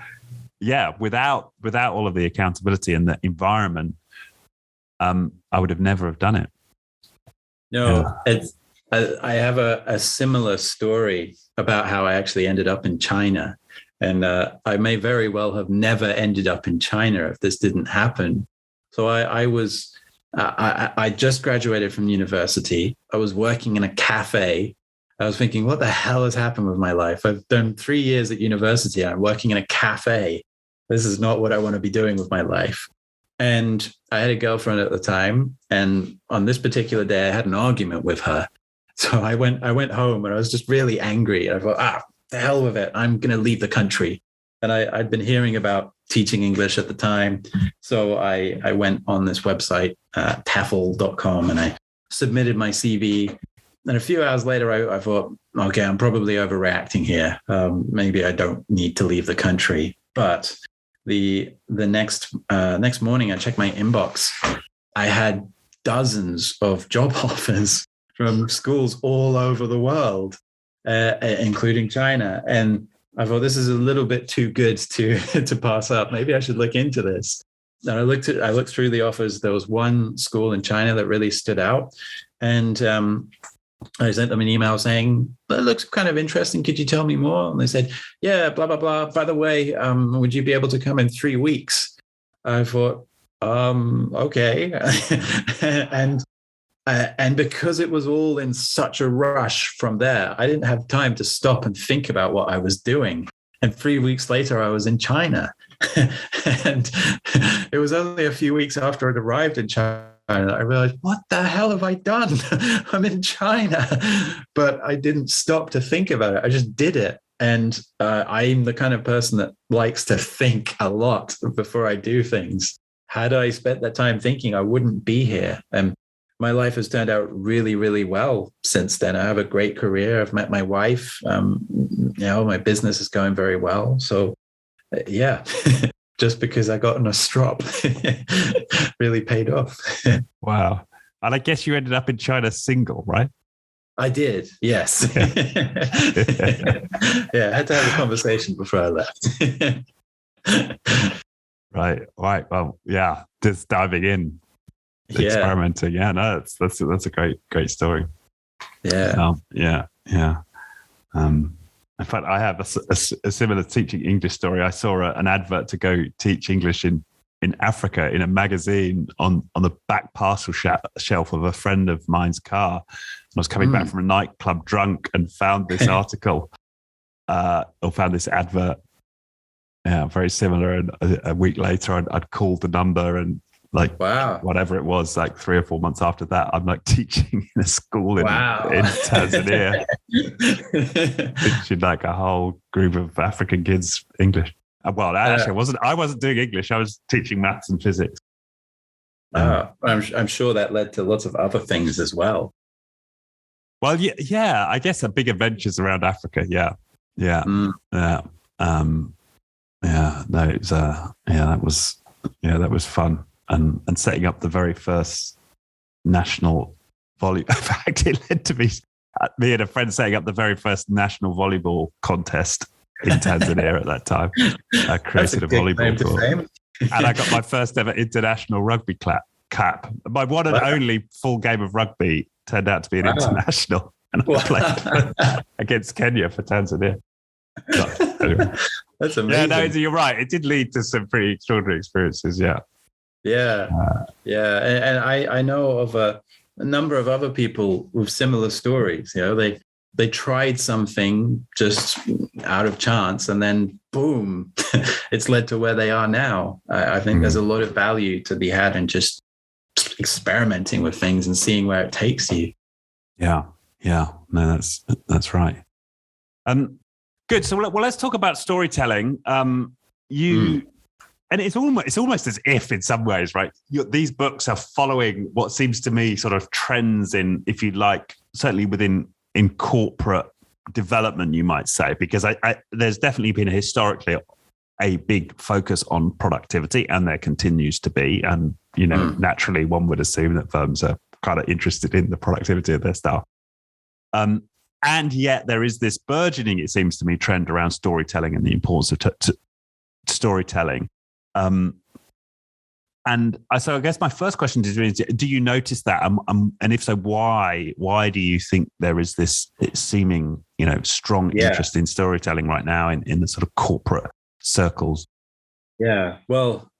without all of the accountability and the environment, I would have never have done it. I have a similar story about how I actually ended up in China. And I may very well have never ended up in China if this didn't happen. So I just graduated from university. I was working in a cafe. I was thinking, what the hell has happened with my life? I've done 3 years at university. I'm working in a cafe. This is not what I want to be doing with my life. And I had a girlfriend at the time. And on this particular day, I had an argument with her. So I went home and I was just really angry. I thought, the hell with it. I'm going to leave the country. And I'd been hearing about teaching English at the time. So I went on this website, TEFL.com, and I submitted my CV. And a few hours later, I thought, okay, I'm probably overreacting here. Maybe I don't need to leave the country. But the next morning, I checked my inbox. I had dozens of job offers from schools all over the world, including China. And I thought, this is a little bit too good to pass up. Maybe I should look into this. And I looked through the offers. There was one school in China that really stood out. And I sent them an email saying, that looks kind of interesting. Could you tell me more? And they said, yeah, blah, blah, blah. By the way, would you be able to come in 3 weeks? I thought, okay. And because it was all in such a rush from there, I didn't have time to stop and think about what I was doing. And 3 weeks later, I was in China. And it was only a few weeks after I'd arrived in China, I realized, what the hell have I done? I'm in China. But I didn't stop to think about it. I just did it. And I'm the kind of person that likes to think a lot before I do things. Had I spent that time thinking, I wouldn't be here. And my life has turned out really, really well since then. I have a great career. I've met my wife. My business is going very well. So, just because I got on a strop really paid off. Wow. And I guess you ended up in China single, right? I did, yes. I had to have a conversation before I left. Right. Well, just diving in. Experimenting. That's a great story. In fact, I have a similar teaching English story. I saw an advert to go teach English in Africa in a magazine on the back parcel shelf of a friend of mine's car. I was coming back from a nightclub drunk and found this article or found this advert. Yeah, very similar. And a week later, I'd called the number and like wow. whatever it was, like 3 or 4 months after that, I'm like teaching in a school in Tanzania, teaching like a whole group of African kids English. Well, actually, I wasn't doing English. I was teaching maths and physics. I'm sure that led to lots of other things as well. Well, yeah. I guess a big adventures around Africa. Yeah. No, it was, that was fun, and setting up the very first national volley. In fact, it led to me and a friend setting up the very first national volleyball contest in Tanzania at that time. I created a volleyball court. And I got my first ever international rugby cap. My one and only full game of rugby turned out to be an international. And I played against Kenya for Tanzania. But anyway. That's amazing. Yeah, no, you're right. It did lead to some pretty extraordinary experiences, yeah. And I know of a number of other people with similar stories. You know, they tried something just out of chance, and then boom, it's led to where they are now. I think there's a lot of value to be had in just experimenting with things and seeing where it takes you. Yeah. No, that's right. Good. So, well, let's talk about storytelling. And it's almost as if, in some ways, right, these books are following what seems to me sort of trends in, if you like, certainly in corporate development, you might say, because there's definitely been historically a big focus on productivity, and there continues to be. And, naturally, one would assume that firms are kind of interested in the productivity of their staff. And yet there is this burgeoning, it seems to me, trend around storytelling and the importance of storytelling. And so I guess my first question is, do you notice that? And if so, why? Why do you think there is this seeming, strong interest in storytelling right now in the sort of corporate circles? Yeah. Well,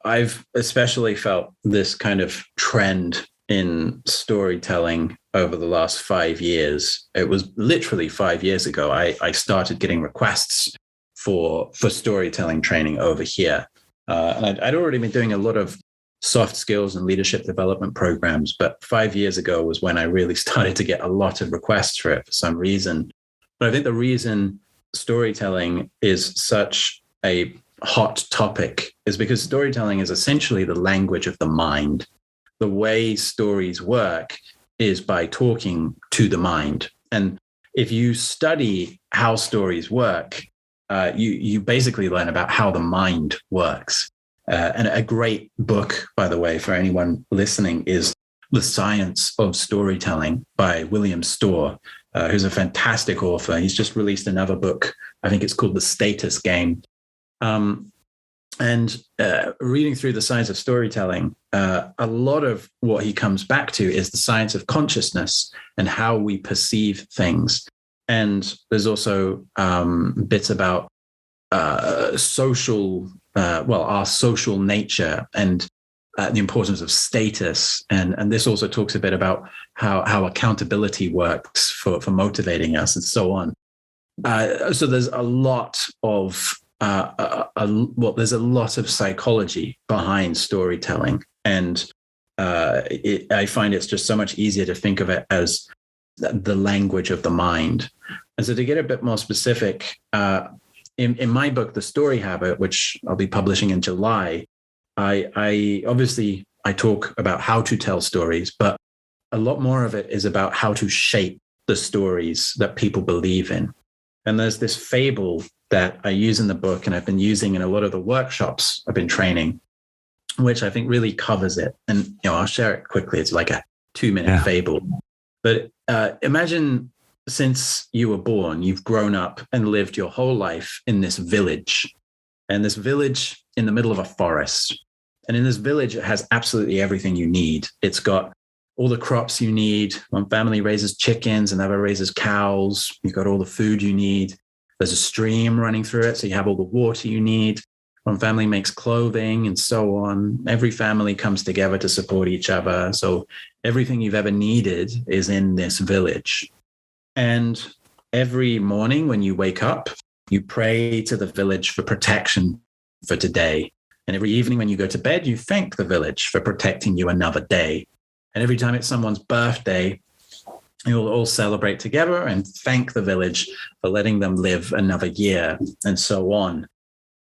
I've especially felt this kind of trend in storytelling over the last 5 years. It was literally 5 years ago I started getting requests for storytelling training over here. And I'd already been doing a lot of soft skills and leadership development programs, but 5 years ago was when I really started to get a lot of requests for it for some reason. But I think the reason storytelling is such a hot topic is because storytelling is essentially the language of the mind. The way stories work is by talking to the mind. And if you study how stories work, you basically learn about how the mind works. And a great book, by the way, for anyone listening, is The Science of Storytelling by William Storr, who's a fantastic author. He's just released another book. I think it's called The Status Game. And reading through The Science of Storytelling, a lot of what he comes back to is the science of consciousness and how we perceive things. And there's also bits about our social nature and the importance of status. And this also talks a bit about how accountability works for motivating us and so on. So there's a lot of there's a lot of psychology behind storytelling, and I find it's just so much easier to think of it as the language of the mind. And so to get a bit more specific, in my book, The Story Habit, which I'll be publishing in July, I obviously talk about how to tell stories, but a lot more of it is about how to shape the stories that people believe in. And there's this fable that I use in the book, and I've been using in a lot of the workshops I've been training, which I think really covers it. And I'll share it quickly. It's like a 2-minute fable. But imagine, since you were born, you've grown up and lived your whole life in this village, and this village in the middle of a forest. And in this village, it has absolutely everything you need. It's got all the crops you need. One family raises chickens, another raises cows. You've got all the food you need. There's a stream running through it, so you have all the water you need. One family makes clothing and so on. Every family comes together to support each other. So everything you've ever needed is in this village. And every morning when you wake up, you pray to the village for protection for today. And every evening when you go to bed, you thank the village for protecting you another day. And every time it's someone's birthday, you'll all celebrate together and thank the village for letting them live another year, and so on.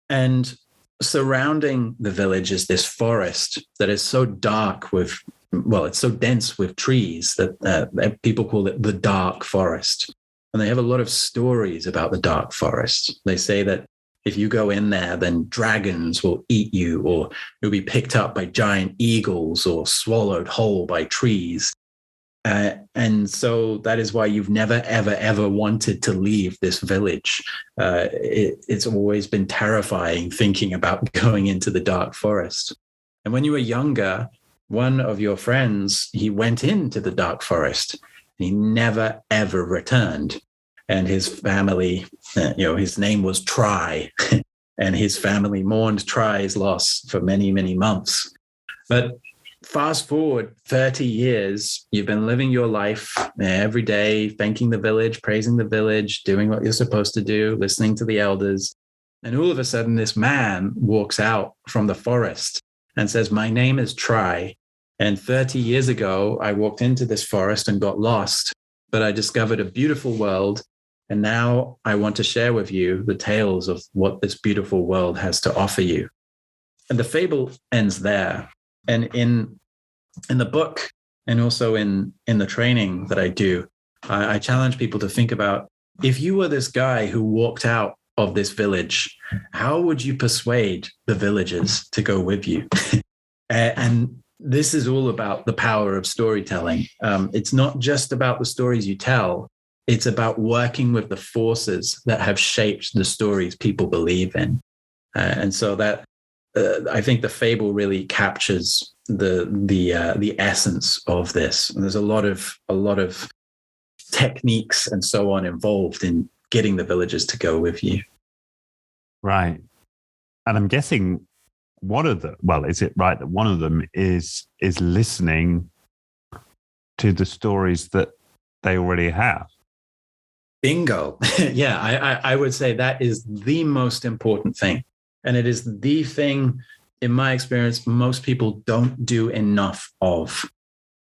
And surrounding the village is this forest that is so dark with, well, it's so dense with trees that people call it the dark forest. And they have a lot of stories about the dark forest. They say that if you go in there, then dragons will eat you, or you'll be picked up by giant eagles or swallowed whole by trees. And so that is why you've never, ever, ever wanted to leave this village. It's always been terrifying thinking about going into the dark forest. And when you were younger, one of your friends, he went into the dark forest and he never, ever returned. And his family, his name was Try, and his family mourned Try's loss for many, many months. But fast forward 30 years, you've been living your life every day, thanking the village, praising the village, doing what you're supposed to do, listening to the elders. And all of a sudden, this man walks out from the forest and says, "My name is Try. And 30 years ago, I walked into this forest and got lost, but I discovered a beautiful world. And now I want to share with you the tales of what this beautiful world has to offer you." And the fable ends there. And in the book, and also in the training that I do, I challenge people to think about, if you were this guy who walked out of this village, how would you persuade the villagers to go with you? And this is all about the power of storytelling. It's not just about the stories you tell. It's about working with the forces that have shaped the stories people believe in. And so that I think the fable really captures the essence of this. And there's a lot of techniques and so on involved in getting the villagers to go with you. Right. And I'm guessing is it right that one of them is listening to the stories that they already have? Bingo. Yeah, I would say that is the most important thing. And it is the thing, in my experience, most people don't do enough of.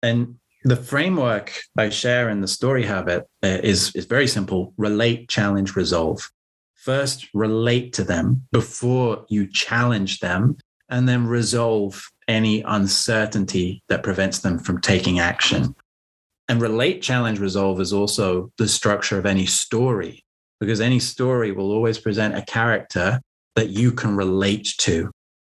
And the framework I share in the Story Habit is very simple: relate, challenge, resolve. First, relate to them before you challenge them, and then resolve any uncertainty that prevents them from taking action. And relate, challenge, resolve is also the structure of any story, because any story will always present a character that you can relate to.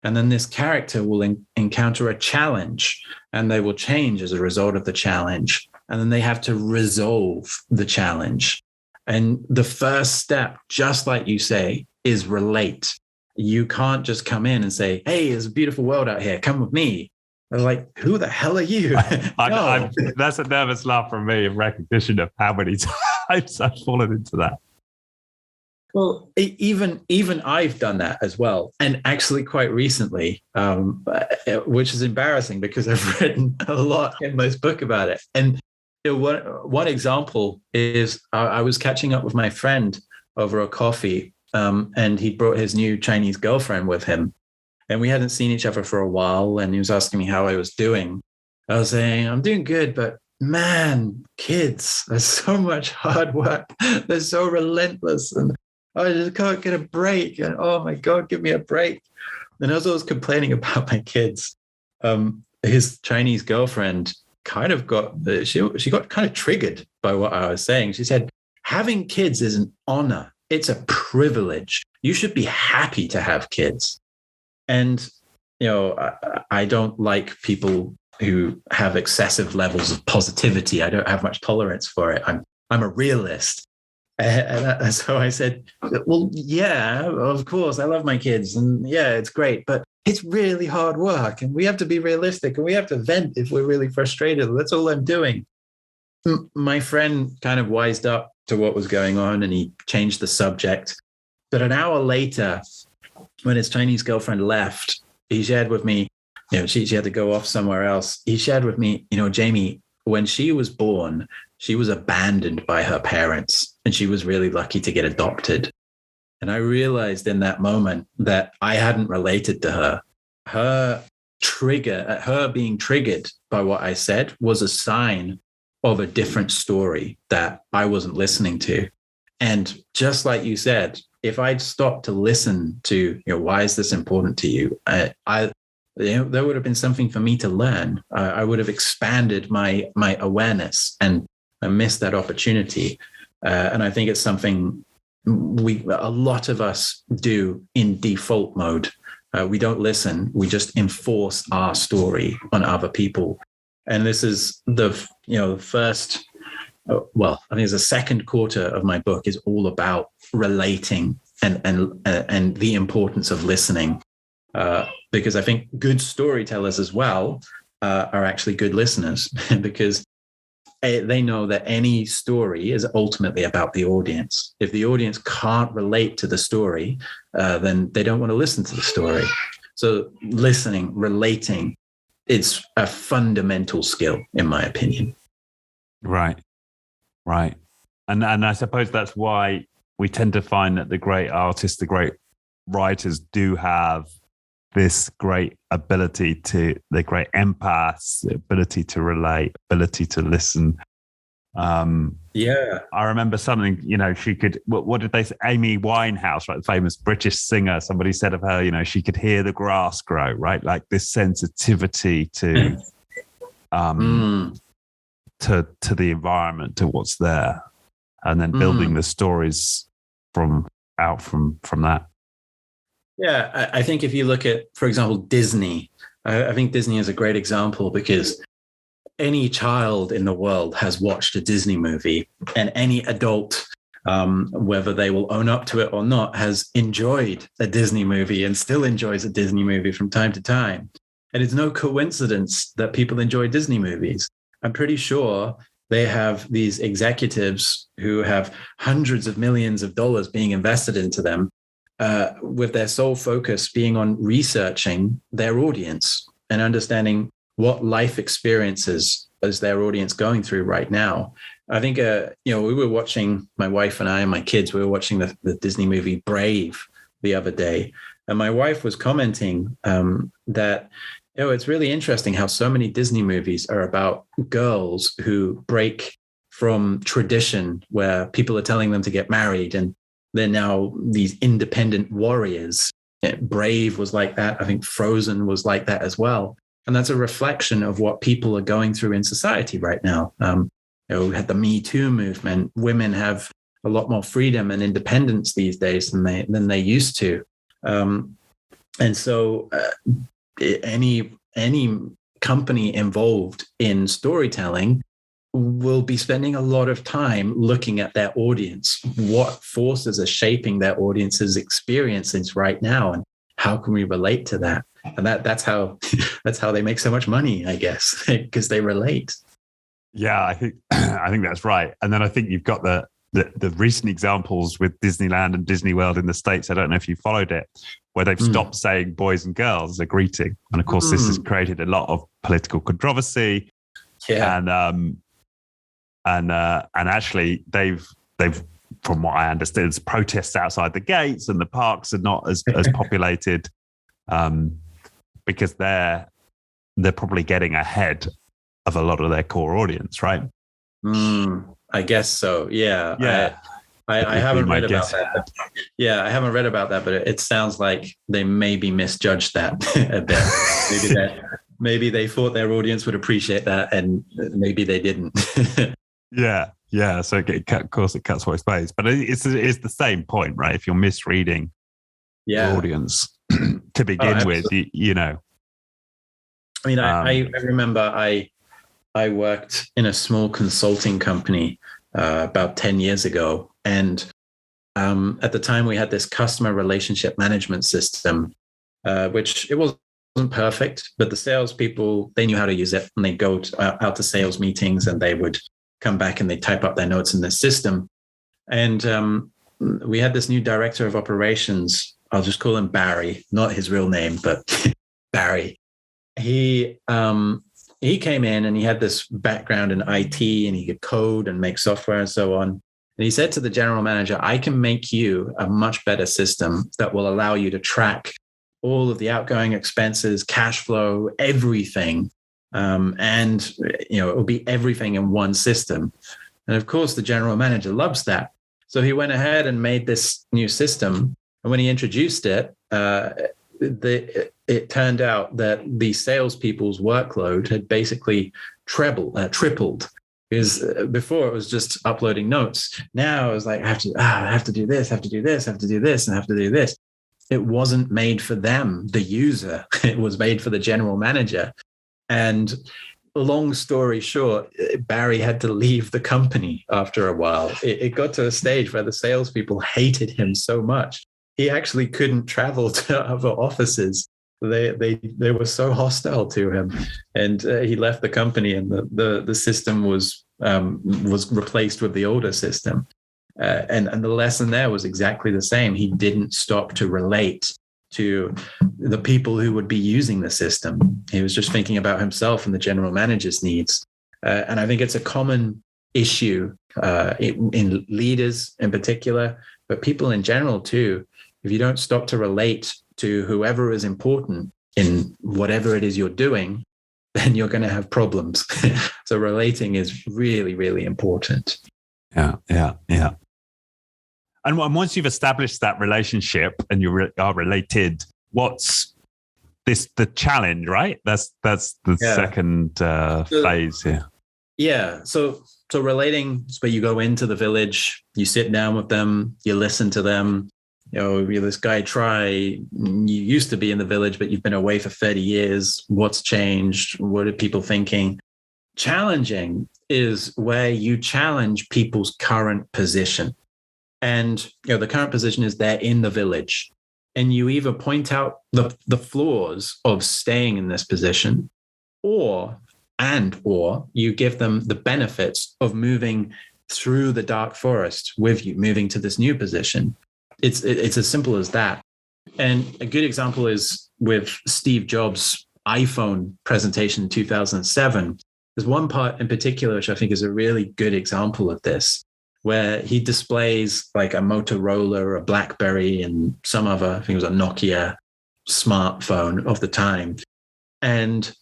And then this character will encounter a challenge, and they will change as a result of the challenge. And then they have to resolve the challenge. And the first step, just like you say, is relate. You can't just come in and say, "Hey, there's a beautiful world out here. Come with me." They're like, "Who the hell are you?" No. That's a nervous laugh from me in recognition of how many times I've fallen into that. Well, even I've done that as well. And actually quite recently, which is embarrassing because I've written a lot in my book about it. And one example is I was catching up with my friend over a coffee, and he brought his new Chinese girlfriend with him. And we hadn't seen each other for a while, and he was asking me how I was doing. I was saying, "I'm doing good, but man, kids, there's so much hard work. They're so relentless, and I just can't get a break. And oh my God, give me a break." And as I was complaining about my kids, his Chinese girlfriend kind of she got kind of triggered by what I was saying. She said, "Having kids is an honor. It's a privilege. You should be happy to have kids." And, I don't like people who have excessive levels of positivity. I don't have much tolerance for it. I'm a realist. And so I said, "Well, yeah, of course, I love my kids. And yeah, it's great. But it's really hard work. And we have to be realistic. And we have to vent if we're really frustrated. That's all I'm doing." My friend kind of wised up to what was going on, and he changed the subject. But an hour later, when his Chinese girlfriend left, he shared with me, she had to go off somewhere else. He shared with me, "Jamie, when she was born, she was abandoned by her parents, and she was really lucky to get adopted. And I realized in that moment that I hadn't related to her. Her being triggered by what I said was a sign of a different story that I wasn't listening to. And just like you said, if I'd stopped to listen to, why is this important to you? There would have been something for me to learn. I would have expanded my awareness, and I missed that opportunity. And I think it's something a lot of us do in default mode. We don't listen. We just enforce our story on other people. And this is the first, I think it's the second quarter of my book is all about relating and the importance of listening. Because I think good storytellers as well are actually good listeners because they know that any story is ultimately about the audience. If the audience can't relate to the story, then they don't want to listen to the story. So listening, relating, it's a fundamental skill, in my opinion. Right. And I suppose that's why we tend to find that the great artists, the great writers do have this great ability the great empaths, the ability to relate, ability to listen. I remember something, she could, what did they say? Amy Winehouse, right? The famous British singer. Somebody said of her, she could hear the grass grow, right? Like this sensitivity to the environment, to what's there, and then building the stories from that. Yeah, I think if you look at, for example, Disney, I think Disney is a great example because any child in the world has watched a Disney movie, and any adult, whether they will own up to it or not, has enjoyed a Disney movie and still enjoys a Disney movie from time to time. And it's no coincidence that people enjoy Disney movies. I'm pretty sure they have these executives who have hundreds of millions of dollars being invested into them, with their sole focus being on researching their audience and understanding what life experiences is their audience going through right now. I think, we were watching, my wife and I and my kids, we were watching the Disney movie Brave the other day. And my wife was commenting that, it's really interesting how so many Disney movies are about girls who break from tradition where people are telling them to get married and they're now these independent warriors. Brave was like that. I think Frozen was like that as well. And that's a reflection of what people are going through in society right now. We had the Me Too movement. Women have a lot more freedom and independence these days than they used to. And so any company involved in storytelling will be spending a lot of time looking at their audience. What forces are shaping their audience's experiences right now, and how can we relate to that? And that's how they make so much money, I guess, because they relate. Yeah, I think that's right. And then I think you've got the recent examples with Disneyland and Disney World in the States. I don't know if you followed it, where they've stopped saying boys and girls as a greeting. And of course, this has created a lot of political controversy. Yeah. And actually they've from what I understand, there's protests outside the gates, and the parks are not as populated, because they're probably getting ahead of a lot of their core audience, right? I guess so. Yeah. I haven't read about that. Yeah, I haven't read about that, but it sounds like they maybe misjudged that a bit. Maybe they thought their audience would appreciate that, and maybe they didn't. Yeah. So of course it cuts both ways, but it's the same point, right? If you're misreading the audience to begin with, you know. I mean, I remember I worked in a small consulting company about 10 years ago. And at the time we had this customer relationship management system, which it wasn't perfect, but the salespeople, they knew how to use it, and they'd go out to sales meetings, and they would come back and they'd type up their notes in the system. And we had this new director of operations. I'll just call him Barry, not his real name, but Barry. He came in and he had this background in IT, and he could code and make software and so on. And he said to the general manager, I can make you a much better system that will allow you to track all of the outgoing expenses, cash flow, everything. And it will be everything in one system. And of course, the general manager loves that. So he went ahead and made this new system. And when he introduced it, it turned out that the salespeople's workload had basically tripled. Because before it was just uploading notes. Now it was like, I have to do this, have to do this, have to do this, and have to do this. It wasn't made for them, the user. It was made for the general manager. And long story short, Barry had to leave the company after a while. It got to a stage where the salespeople hated him so much. He actually couldn't travel to other offices. They were so hostile to him, and he left the company, and the system was replaced with the older system. And the lesson there was exactly the same. He didn't stop to relate to the people who would be using the system. He was just thinking about himself and the general manager's needs. And I think it's a common issue in leaders in particular, but people in general too. If you don't stop to relate to whoever is important in whatever it is you're doing, then you're going to have problems. So relating is really, really important. Yeah. And once you've established that relationship and you are related, what's the challenge, right? That's the second phase here. Yeah. So relating is where you go into the village, you sit down with them, you listen to them. You're this guy, you used to be in the village, but you've been away for 30 years. What's changed? What are people thinking? Challenging is where you challenge people's current position. And the current position is they're in the village. And you either point out the flaws of staying in this position, or you give them the benefits of moving through the dark forest with you, moving to this new position. It's as simple as that. And a good example is with Steve Jobs' iPhone presentation in 2007. There's one part in particular, which I think is a really good example of this, where he displays like a Motorola, a BlackBerry, and some other, I think it was a Nokia smartphone of the time. And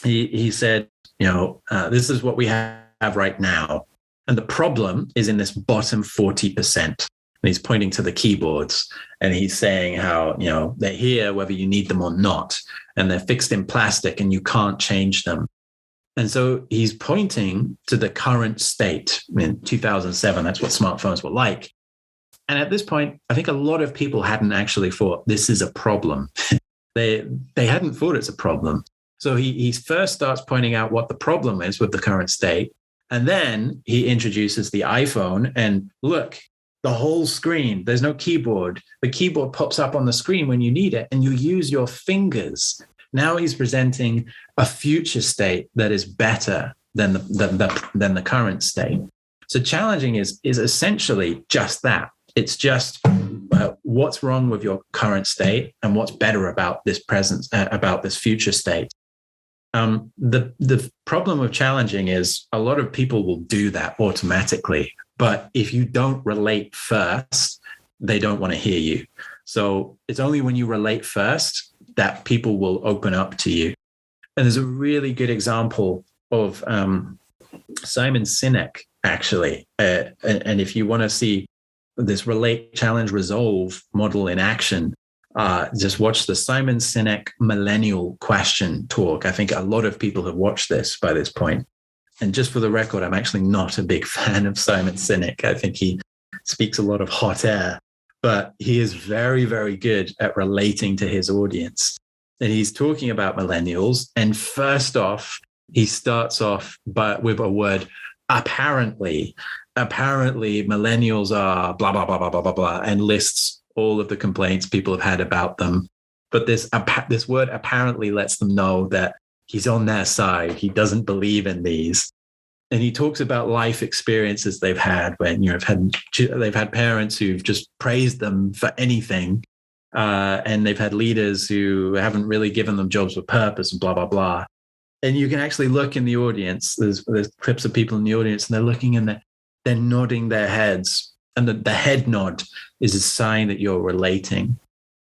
he said, this is what we have right now. And the problem is in this bottom 40%. And he's pointing to the keyboards, and he's saying how, they're here whether you need them or not, and they're fixed in plastic and you can't change them. And so he's pointing to the current state. In 2007, that's what smartphones were like. And at this point, I think a lot of people hadn't actually thought this is a problem. They hadn't thought it's a problem. So he first starts pointing out what the problem is with the current state. And then he introduces the iPhone, and look, the whole screen, there's no keyboard. The keyboard pops up on the screen when you need it, and you use your fingers. Now he's presenting a future state that is better than the current state. So challenging is essentially just that. It's just what's wrong with your current state and what's better about this about this future state. The problem with challenging is a lot of people will do that automatically. But if you don't relate first, they don't want to hear you. So it's only when you relate first that people will open up to you. And there's a really good example of Simon Sinek, actually. And if you want to see this relate, challenge, resolve model in action, just watch the Simon Sinek Millennial Question talk. I think a lot of people have watched this by this point. And just for the record, I'm actually not a big fan of Simon Sinek. I think he speaks a lot of hot air, but he is very, very good at relating to his audience. And he's talking about millennials. And first off, he starts off with a word, apparently. Apparently, millennials are blah, blah, blah, blah, blah, blah, blah, and lists all of the complaints people have had about them. But this word apparently lets them know that he's on their side. He doesn't believe in these. And he talks about life experiences they've had when they've had parents who've just praised them for anything. And they've had leaders who haven't really given them jobs with purpose and blah, blah, blah. And you can actually look in the audience. There's clips of people in the audience, and they're looking and they're nodding their heads. And the head nod is a sign that you're relating.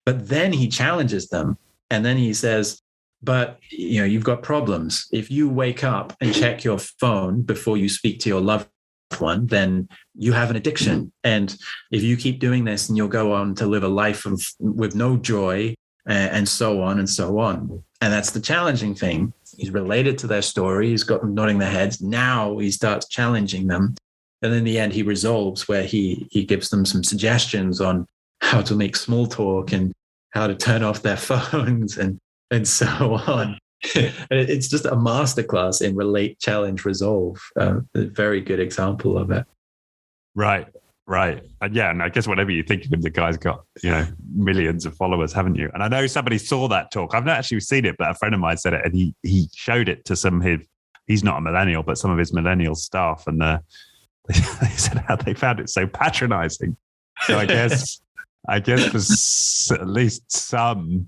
But then he challenges them. And then he says, but you've got problems. If you wake up and check your phone before you speak to your loved one, then you have an addiction. And if you keep doing this, and you'll go on to live a life with no joy, and so on and so on. And that's the challenging thing. He's related to their story. He's got them nodding their heads. Now he starts challenging them. And in the end, he resolves, where he gives them some suggestions on how to make small talk and how to turn off their phones and so on. It's just a masterclass in relate, challenge, resolve. A very good example of it. Right. And and I guess whatever you think of him, the guy's got, millions of followers, haven't you? And I know somebody saw that talk. I've not actually seen it, but a friend of mine said it, and he showed it to some of his, he's not a millennial, but some of his millennial staff. And they said how they found it so patronizing. So I guess for at least some,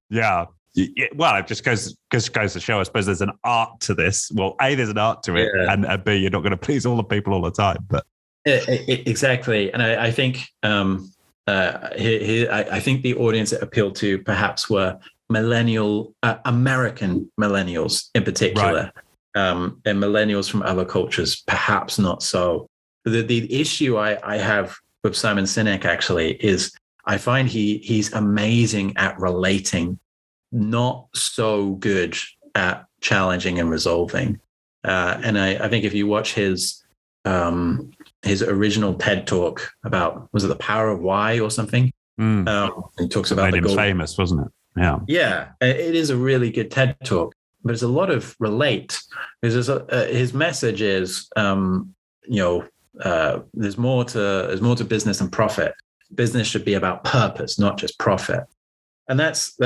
well, it just goes to show, I suppose there's an art to this. Well, A, there's an art to it, and B, you're not going to please all the people all the time. But exactly, and I think I think the audience it appealed to perhaps were American millennials in particular, and millennials from other cultures perhaps not so. The issue I have with Simon Sinek actually is I find he's amazing at relating, not so good at challenging and resolving. And I think if you watch his original TED talk about, was it The Power of Why or something? He talks about made him famous, wasn't it? Yeah, it is a really good TED talk, but there's a lot of relate. His message is, there's more to business than profit. Business should be about purpose, not just profit. And that's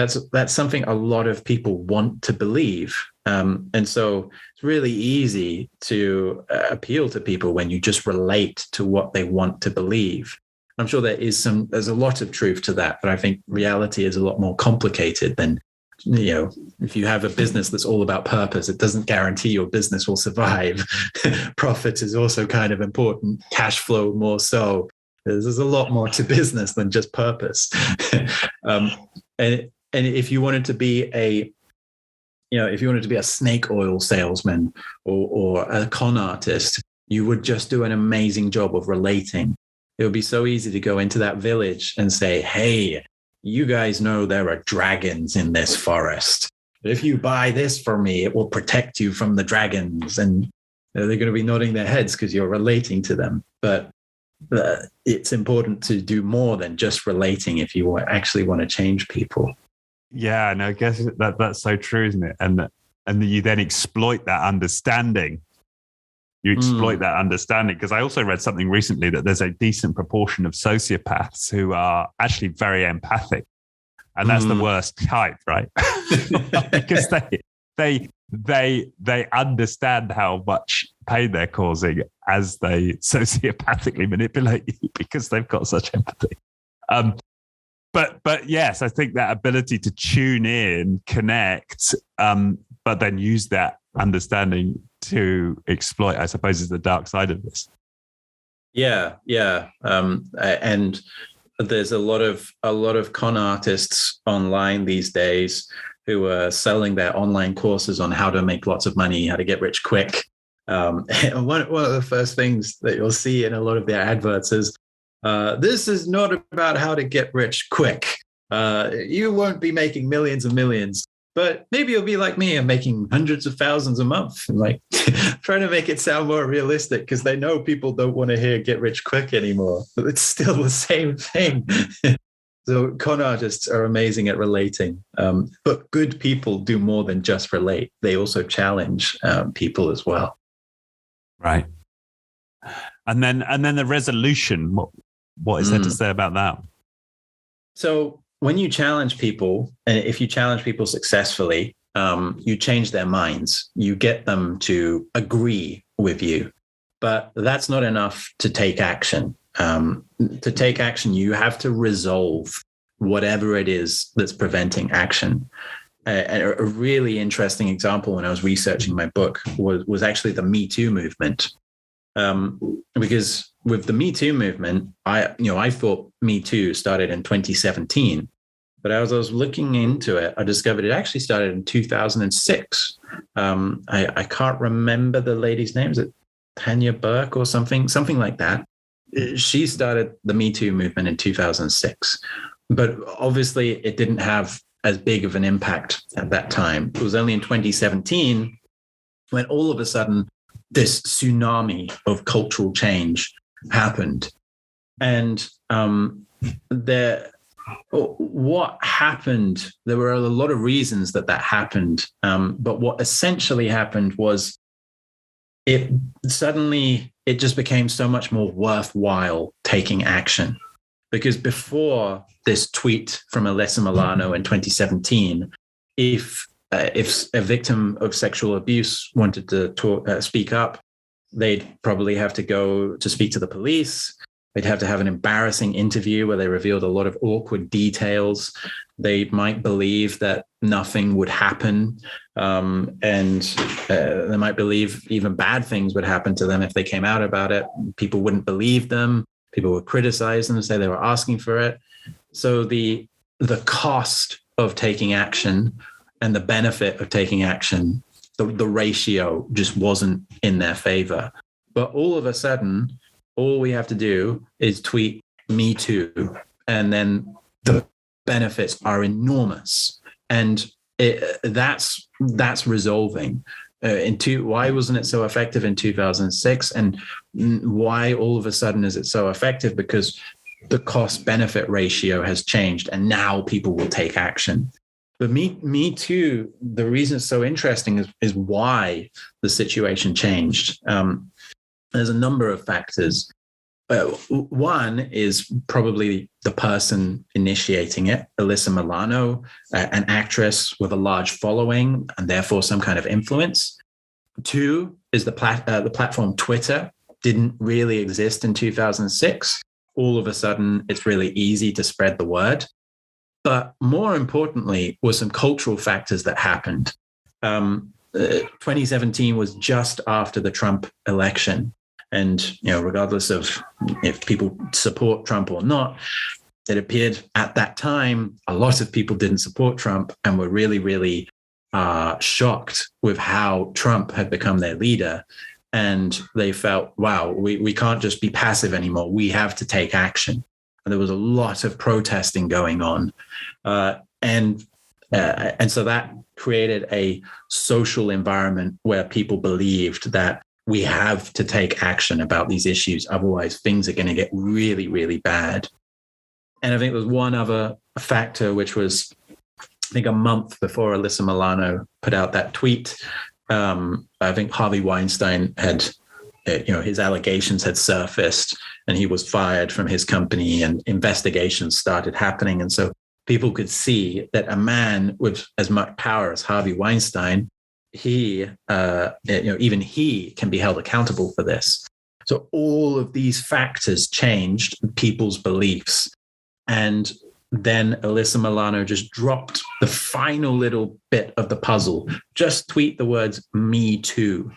something a lot of people want to believe. And so it's really easy to appeal to people when you just relate to what they want to believe. I'm sure there's a lot of truth to that, but I think reality is a lot more complicated than, if you have a business that's all about purpose, it doesn't guarantee your business will survive. Profit is also kind of important, cash flow more so. There's a lot more to business than just purpose. And if you wanted to be a snake oil salesman or a con artist, you would just do an amazing job of relating. It would be so easy to go into that village and say, hey, you guys know there are dragons in this forest. If you buy this for me, it will protect you from the dragons. And they're going to be nodding their heads because you're relating to them. But it's important to do more than just relating if you actually want to change people. Yeah, and I guess that's so true, isn't it? And you then exploit that understanding. You exploit that understanding, because I also read something recently that there's a decent proportion of sociopaths who are actually very empathic, and that's the worst type, right? Because they understand how much pain they're causing as they sociopathically manipulate you because they've got such empathy. But yes, I think that ability to tune in, connect, but then use that understanding to exploit, I suppose, is the dark side of this. Yeah. And there's a lot of con artists online these days who are selling their online courses on how to make lots of money, how to get rich quick. And one of the first things that you'll see in a lot of their adverts is, this is not about how to get rich quick. You won't be making millions and millions, but maybe you'll be like me and making hundreds of thousands a month. Like trying to make it sound more realistic, because they know people don't want to hear get rich quick anymore, but it's still the same thing. So con artists are amazing at relating, but good people do more than just relate. They also challenge people as well. Right. And then the resolution, what is there to say about that? So when you challenge people, and if you challenge people successfully, you change their minds. You get them to agree with you, but that's not enough to take action. To take action, you have to resolve whatever it is that's preventing action. A really interesting example when I was researching my book was actually the Me Too movement. Because with the Me Too movement, I thought Me Too started in 2017, but as I was looking into it, I discovered it actually started in 2006. I can't remember the lady's name. Is it Tanya Burke or something like that? She started the Me Too movement in 2006, but obviously it didn't have as big of an impact at that time. It was only in 2017 when all of a sudden this tsunami of cultural change happened. And what happened, there were a lot of reasons that happened. But what essentially happened was it just became so much more worthwhile taking action. Because before this tweet from Alyssa Milano in 2017, if a victim of sexual abuse wanted to speak up, they'd probably have to go to speak to the police. They'd have to have an embarrassing interview where they revealed a lot of awkward details. They might believe that nothing would happen. And they might believe even bad things would happen to them if they came out about it. People wouldn't believe them. People would criticize them and say they were asking for it. So the cost of taking action and the benefit of taking action, the ratio just wasn't in their favor. But all of a sudden, all we have to do is tweet Me Too, and then the benefits are enormous. And that's resolving. Why wasn't it so effective in 2006? And why all of a sudden is it so effective? Because the cost benefit ratio has changed, and now people will take action. But Me Too, the reason it's so interesting is why the situation changed. There's a number of factors. One is probably the person initiating it, Alyssa Milano, an actress with a large following and therefore some kind of influence. Two is the platform Twitter didn't really exist in 2006. All of a sudden, it's really easy to spread the word. But more importantly, were some cultural factors that happened. 2017 was just after the Trump election. And, regardless of if people support Trump or not, it appeared at that time, a lot of people didn't support Trump and were really, really shocked with how Trump had become their leader. And they felt, wow, we can't just be passive anymore. We have to take action. And there was a lot of protesting going on. And so that created a social environment where people believed that we have to take action about these issues. Otherwise, things are going to get really, really bad. And I think there was one other factor, which was, I think, a month before Alyssa Milano put out that tweet. I think Harvey Weinstein had, his allegations had surfaced and he was fired from his company and investigations started happening. And so people could see that a man with as much power as Harvey Weinstein, even he can be held accountable for this. So all of these factors changed people's beliefs. And then Alyssa Milano just dropped the final little bit of the puzzle. Just tweet the words Me Too,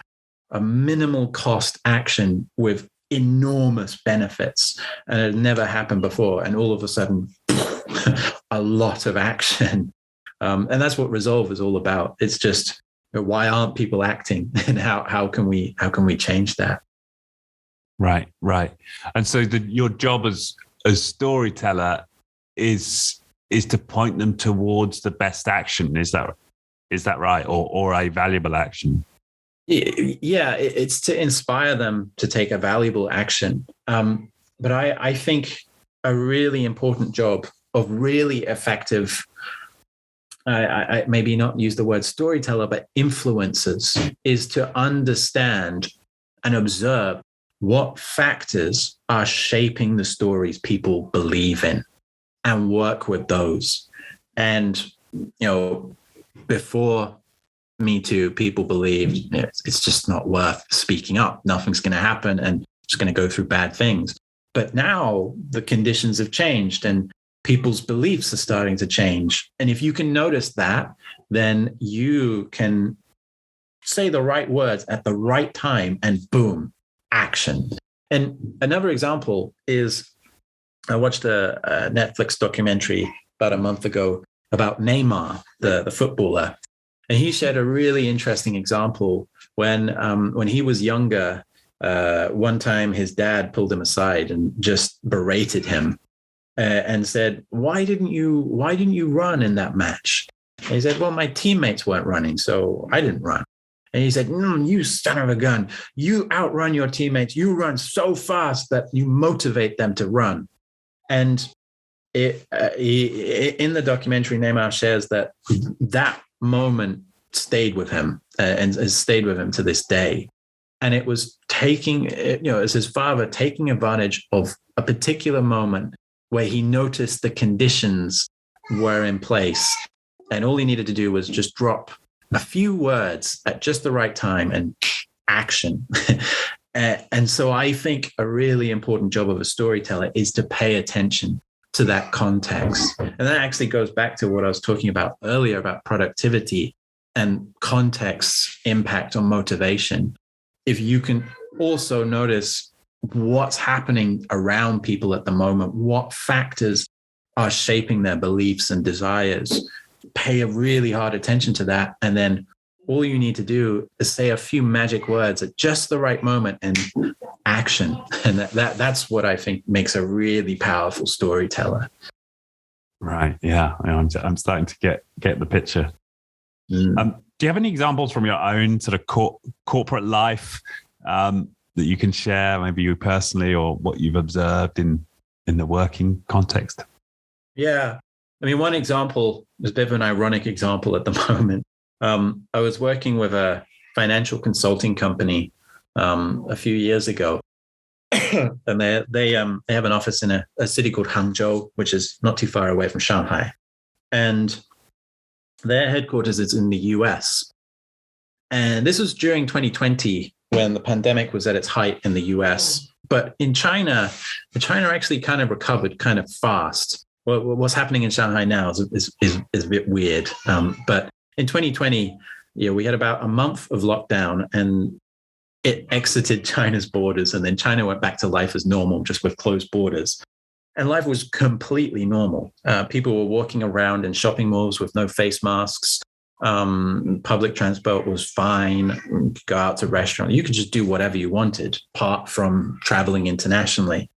a minimal cost action with enormous benefits. And it had never happened before. And all of a sudden, a lot of action. And that's what Resolve is all about. It's just, why aren't people acting, and how can we change that? Right. And so your job as storyteller is to point them towards the best action. Is that right, or a valuable action? Yeah, it's to inspire them to take a valuable action. But I think a really important job of really effective, I maybe not use the word storyteller, but influencers, is to understand and observe what factors are shaping the stories people believe in and work with those. And, before Me Too, people believed it's just not worth speaking up. Nothing's going to happen and it's going to go through bad things. But now the conditions have changed and people's beliefs are starting to change. And if you can notice that, then you can say the right words at the right time and boom, action. And another example is I watched a Netflix documentary about a month ago about Neymar, the footballer. And he shared a really interesting example when he was younger. One time his dad pulled him aside and just berated him and said, why didn't you run in that match? And he said, well, my teammates weren't running, so I didn't run. And he said, you son of a gun, you outrun your teammates. You run so fast that you motivate them to run. And in the documentary, Neymar shares that moment stayed with him and has stayed with him to this day. And it was as his father taking advantage of a particular moment where he noticed the conditions were in place. And all he needed to do was just drop a few words at just the right time and action. And so I think a really important job of a storyteller is to pay attention to that context. And that actually goes back to what I was talking about earlier about productivity and context's impact on motivation. If you can also notice what's happening around people at the moment, what factors are shaping their beliefs and desires, pay a really hard attention to that. And then all you need to do is say a few magic words at just the right moment and action. And that's what I think makes a really powerful storyteller. Right. Yeah. I'm starting to get the picture. Do you have any examples from your own sort of corporate life that you can share, maybe you personally, or what you've observed in the working context? Yeah. I mean, one example is a bit of an ironic example at the moment. I was working with a financial consulting company a few years ago, and they have an office in a city called Hangzhou, which is not too far away from Shanghai, and their headquarters is in the US. And this was during 2020 when the pandemic was at its height in the US. But in China actually kind of recovered kind of fast. What's happening in Shanghai now is a bit weird. But in 2020, we had about a month of lockdown and it exited China's borders. And then China went back to life as normal, just with closed borders. And life was completely normal. People were walking around in shopping malls with no face masks. Public transport was fine. You could go out to restaurants. You could just do whatever you wanted, apart from traveling internationally.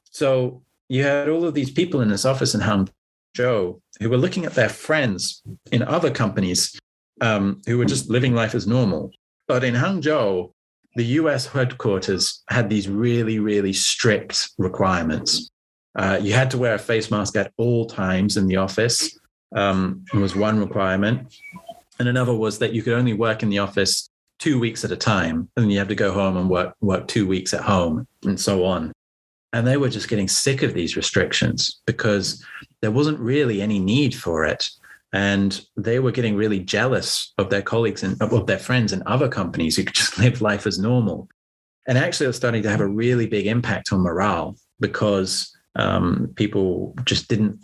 So you had all of these people in this office in Hangzhou who were looking at their friends in other companies who were just living life as normal. But in Hangzhou, the US headquarters had these really, really strict requirements. You had to wear a face mask at all times in the office. It was one requirement. And another was that you could only work in the office 2 weeks at a time. And then you have to go home and work 2 weeks at home and so on. And they were just getting sick of these restrictions because there wasn't really any need for it. And they were getting really jealous of their colleagues and of their friends in other companies who could just live life as normal. And actually, it was starting to have a really big impact on morale because people just didn't,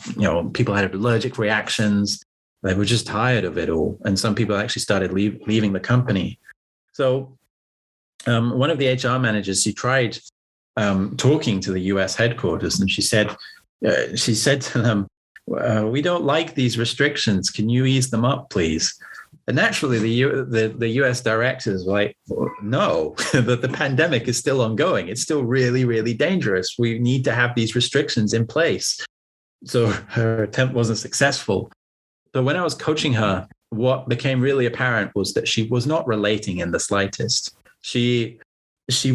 people had allergic reactions. They were just tired of it all. And some people actually started leaving the company. So one of the HR managers, she tried talking to the US headquarters, and she said to them, we don't like these restrictions. Can you ease them up, please? And naturally, the US directors were like, no, the pandemic is still ongoing. It's still really, really dangerous. We need to have these restrictions in place. So her attempt wasn't successful. So when I was coaching her, what became really apparent was that she was not relating in the slightest. She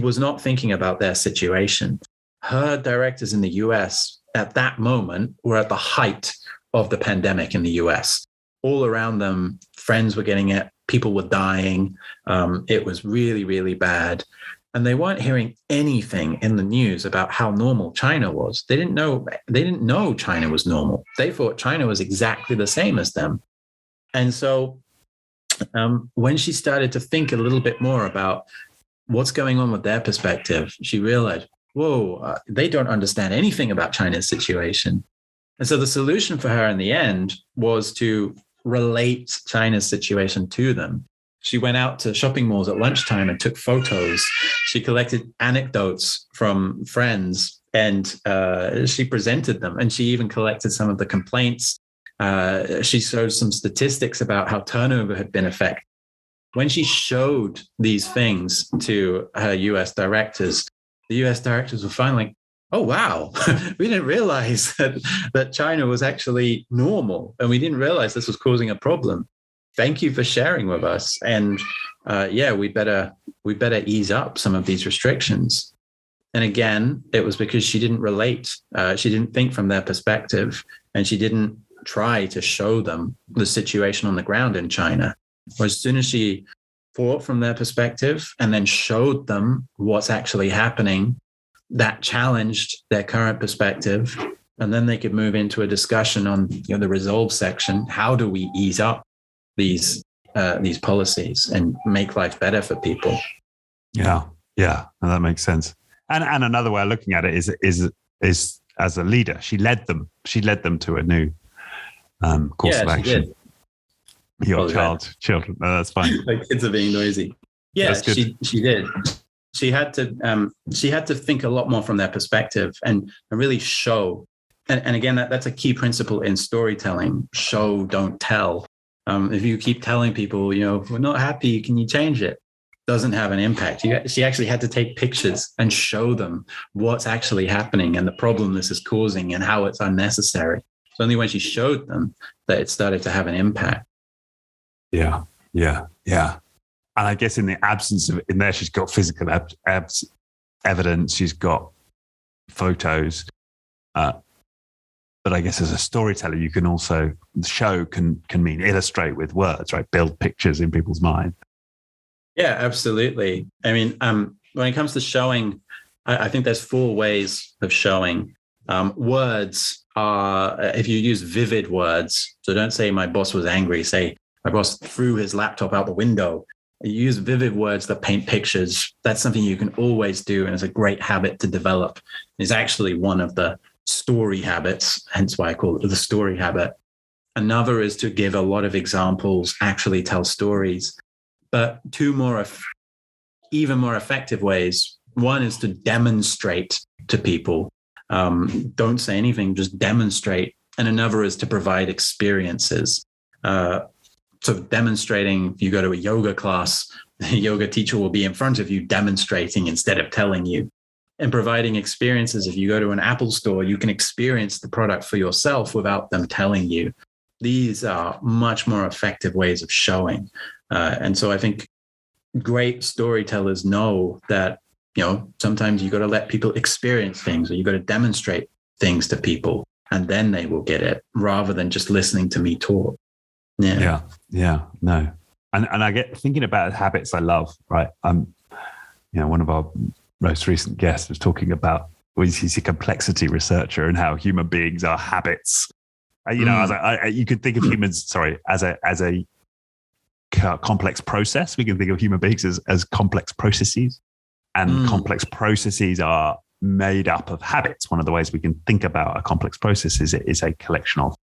was not thinking about their situation. Her directors in the US at that moment were at the height of the pandemic in the US. All around them, friends were getting it, people were dying. It was really, really bad. And they weren't hearing anything in the news about how normal China was. They didn't know China was normal. They thought China was exactly the same as them. And so when she started to think a little bit more about what's going on with their perspective, she realized, they don't understand anything about China's situation. And so the solution for her in the end was to relate China's situation to them. She went out to shopping malls at lunchtime and took photos. She collected anecdotes from friends and she presented them. And she even collected some of the complaints. She showed some statistics about how turnover had been affected. When she showed these things to her US directors, the US directors were finally like, oh, wow, we didn't realize that China was actually normal. And we didn't realize this was causing a problem. Thank you for sharing with us. And we better ease up some of these restrictions. And again, it was because she didn't relate. She didn't think from their perspective, and she didn't try to show them the situation on the ground in China. Or as soon as she thought from their perspective and then showed them what's actually happening, that challenged their current perspective. And then they could move into a discussion on the resolve section. How do we ease up these policies and make life better for people? Yeah, no, that makes sense. And another way of looking at it is as a leader, she led them to a new course of action. She did. Your children. No, that's fine. My kids are being noisy. Yeah, she did. She had to think a lot more from their perspective and really show. And again, that's a key principle in storytelling: show, don't tell. If you keep telling people, we're not happy, can you change it? Doesn't have an impact. She actually had to take pictures and show them what's actually happening and the problem this is causing and how it's unnecessary. It's only when she showed them that it started to have an impact. Yeah. And I guess in the absence of in there, she's got physical evidence, she's got photos. But I guess as a storyteller, you can also show can mean illustrate with words, right? Build pictures in people's mind. Yeah, absolutely. I mean, when it comes to showing, I think there's 4 ways of showing. Words are, if you use vivid words, so don't say my boss was angry, say my boss threw his laptop out the window. You use vivid words that paint pictures. That's something you can always do, and it's a great habit to develop. It's actually one of the story habits, hence why I call it the story habit. Another is to give a lot of examples, actually tell stories. But 2 more, even more effective ways. One is to demonstrate to people. Don't say anything, just demonstrate. And another is to provide experiences. So demonstrating, if you go to a yoga class, the yoga teacher will be in front of you demonstrating instead of telling you. And providing experiences, if you go to an Apple store, you can experience the product for yourself without them telling you. These are much more effective ways of showing. And so I think great storytellers know that, sometimes you got to let people experience things, or you got to demonstrate things to people, and then they will get it, rather than just listening to me talk. Yeah. No. And I get thinking about habits I love, right? One of our most recent guests was talking about, he's a complexity researcher and how human beings are habits. You could think of humans, as a complex process. We can think of human beings as complex processes, and complex processes are made up of habits. One of the ways we can think about a complex process is a collection of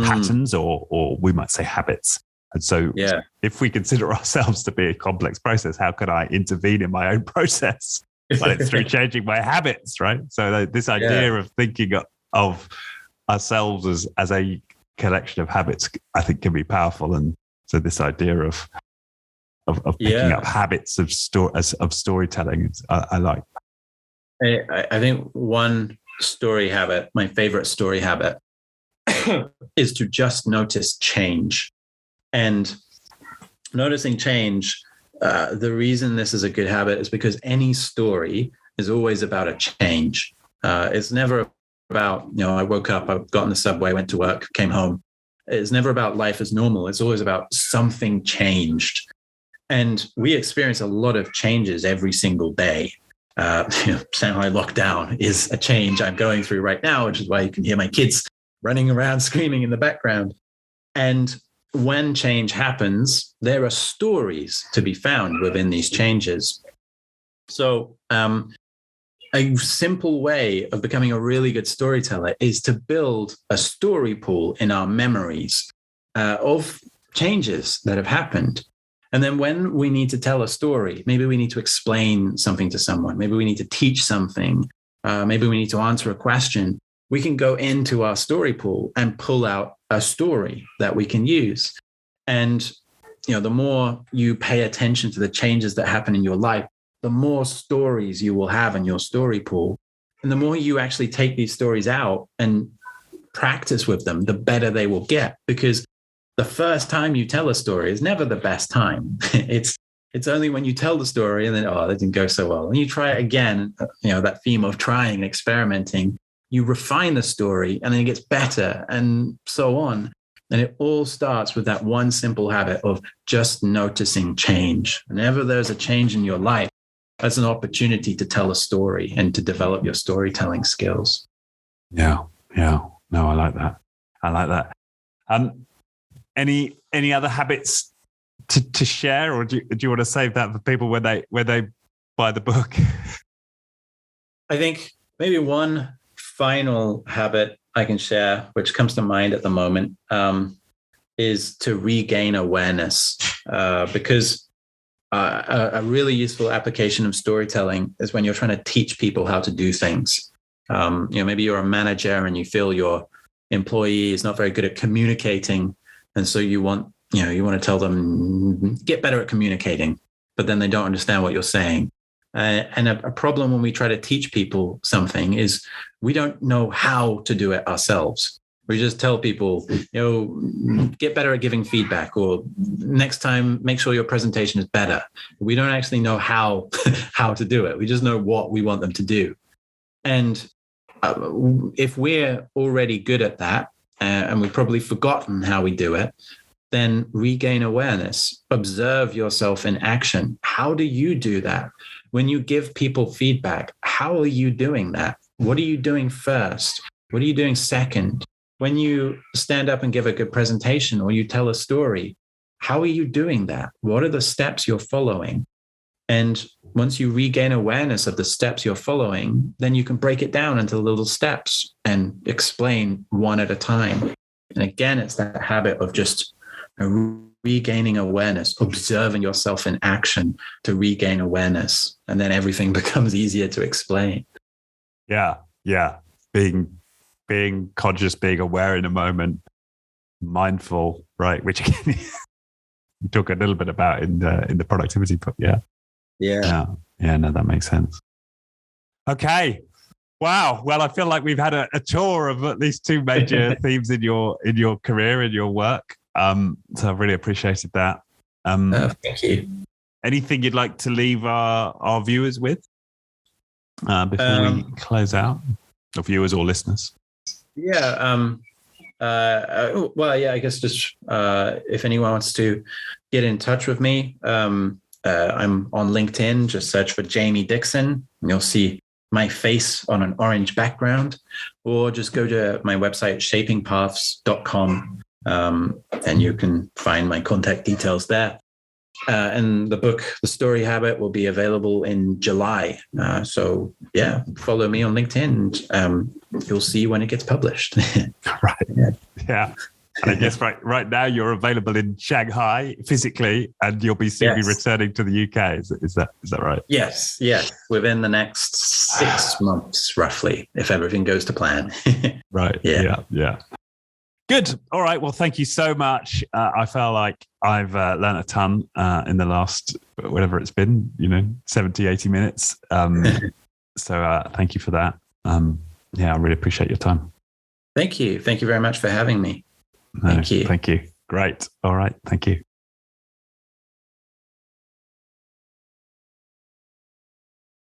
patterns, or we might say habits. And so if we consider ourselves to be a complex process, how can I intervene in my own process? Well, it's through changing my habits, right? So this idea of thinking of ourselves as a collection of habits, I think, can be powerful. And so this idea of picking up habits of storytelling, I like. I think one story habit, my favorite story habit, is to just notice change. And noticing change, the reason this is a good habit is because any story is always about a change. It's never about, I woke up, I got on the subway, went to work, came home. It's never about life as normal. It's always about something changed. And we experience a lot of changes every single day. Shanghai lockdown is a change I'm going through right now, which is why you can hear my kids running around screaming in the background. And when change happens, there are stories to be found within these changes. So a simple way of becoming a really good storyteller is to build a story pool in our memories of changes that have happened. And then when we need to tell a story, maybe we need to explain something to someone, maybe we need to teach something, maybe we need to answer a question, we can go into our story pool and pull out a story that we can use. And the more you pay attention to the changes that happen in your life, the more stories you will have in your story pool. And the more you actually take these stories out and practice with them, the better they will get. Because the first time you tell a story is never the best time. It's only when you tell the story and then, that didn't go so well. And you try it again, that theme of trying and experimenting, you refine the story and then it gets better and so on. And it all starts with that one simple habit of just noticing change. Whenever there's a change in your life, that's an opportunity to tell a story and to develop your storytelling skills. Yeah. No, I like that. Any other habits to share, or do you want to save that for people when they buy the book? I think maybe one final habit I can share, which comes to mind at the moment, is to regain awareness, because a really useful application of storytelling is when you're trying to teach people how to do things. Maybe you're a manager and you feel your employee is not very good at communicating. And so you want to tell them, get better at communicating, but then they don't understand what you're saying. And a problem when we try to teach people something is we don't know how to do it ourselves. We just tell people, get better at giving feedback, or next time, make sure your presentation is better. We don't actually know how to do it. We just know what we want them to do. And if we're already good at that, and we've probably forgotten how we do it, then regain awareness. Observe yourself in action. How do you do that? When you give people feedback, how are you doing that? What are you doing first? What are you doing second? When you stand up and give a good presentation or you tell a story, how are you doing that? What are the steps you're following? And once you regain awareness of the steps you're following, then you can break it down into little steps and explain one at a time. And again, it's that habit of just regaining awareness, observing yourself in action to regain awareness. And then everything becomes easier to explain. Yeah. Being conscious, being aware in a moment, mindful, right? Which again, you talk a little bit about in the productivity book. Yeah. No, that makes sense. Okay. Wow. Well, I feel like we've had a tour of at least two major themes in your career, in your work. So I've really appreciated that. Thank you. Anything you'd like to leave our viewers with before we close out? Or viewers or listeners? I guess just if anyone wants to get in touch with me, I'm on LinkedIn. Just search for Jamie Dixon and you'll see my face on an orange background, or just go to my website, shapingpaths.com, and you can find my contact details there. And the book, The Story Habit, will be available in July. So follow me on LinkedIn and you'll see when it gets published. Right. Yeah. And I guess right now you're available in Shanghai physically, and you'll be soon be returning to the UK. Is that right? Yes. Within the next 6 months, roughly, if everything goes to plan. Right. Yeah. Good. All right. Well, thank you so much. I feel like I've learned a ton in the last, whatever it's been, 70, 80 minutes. So thank you for that. I really appreciate your time. Thank you. Thank you very much for having me. Thank you. Thank you. Great. All right. Thank you.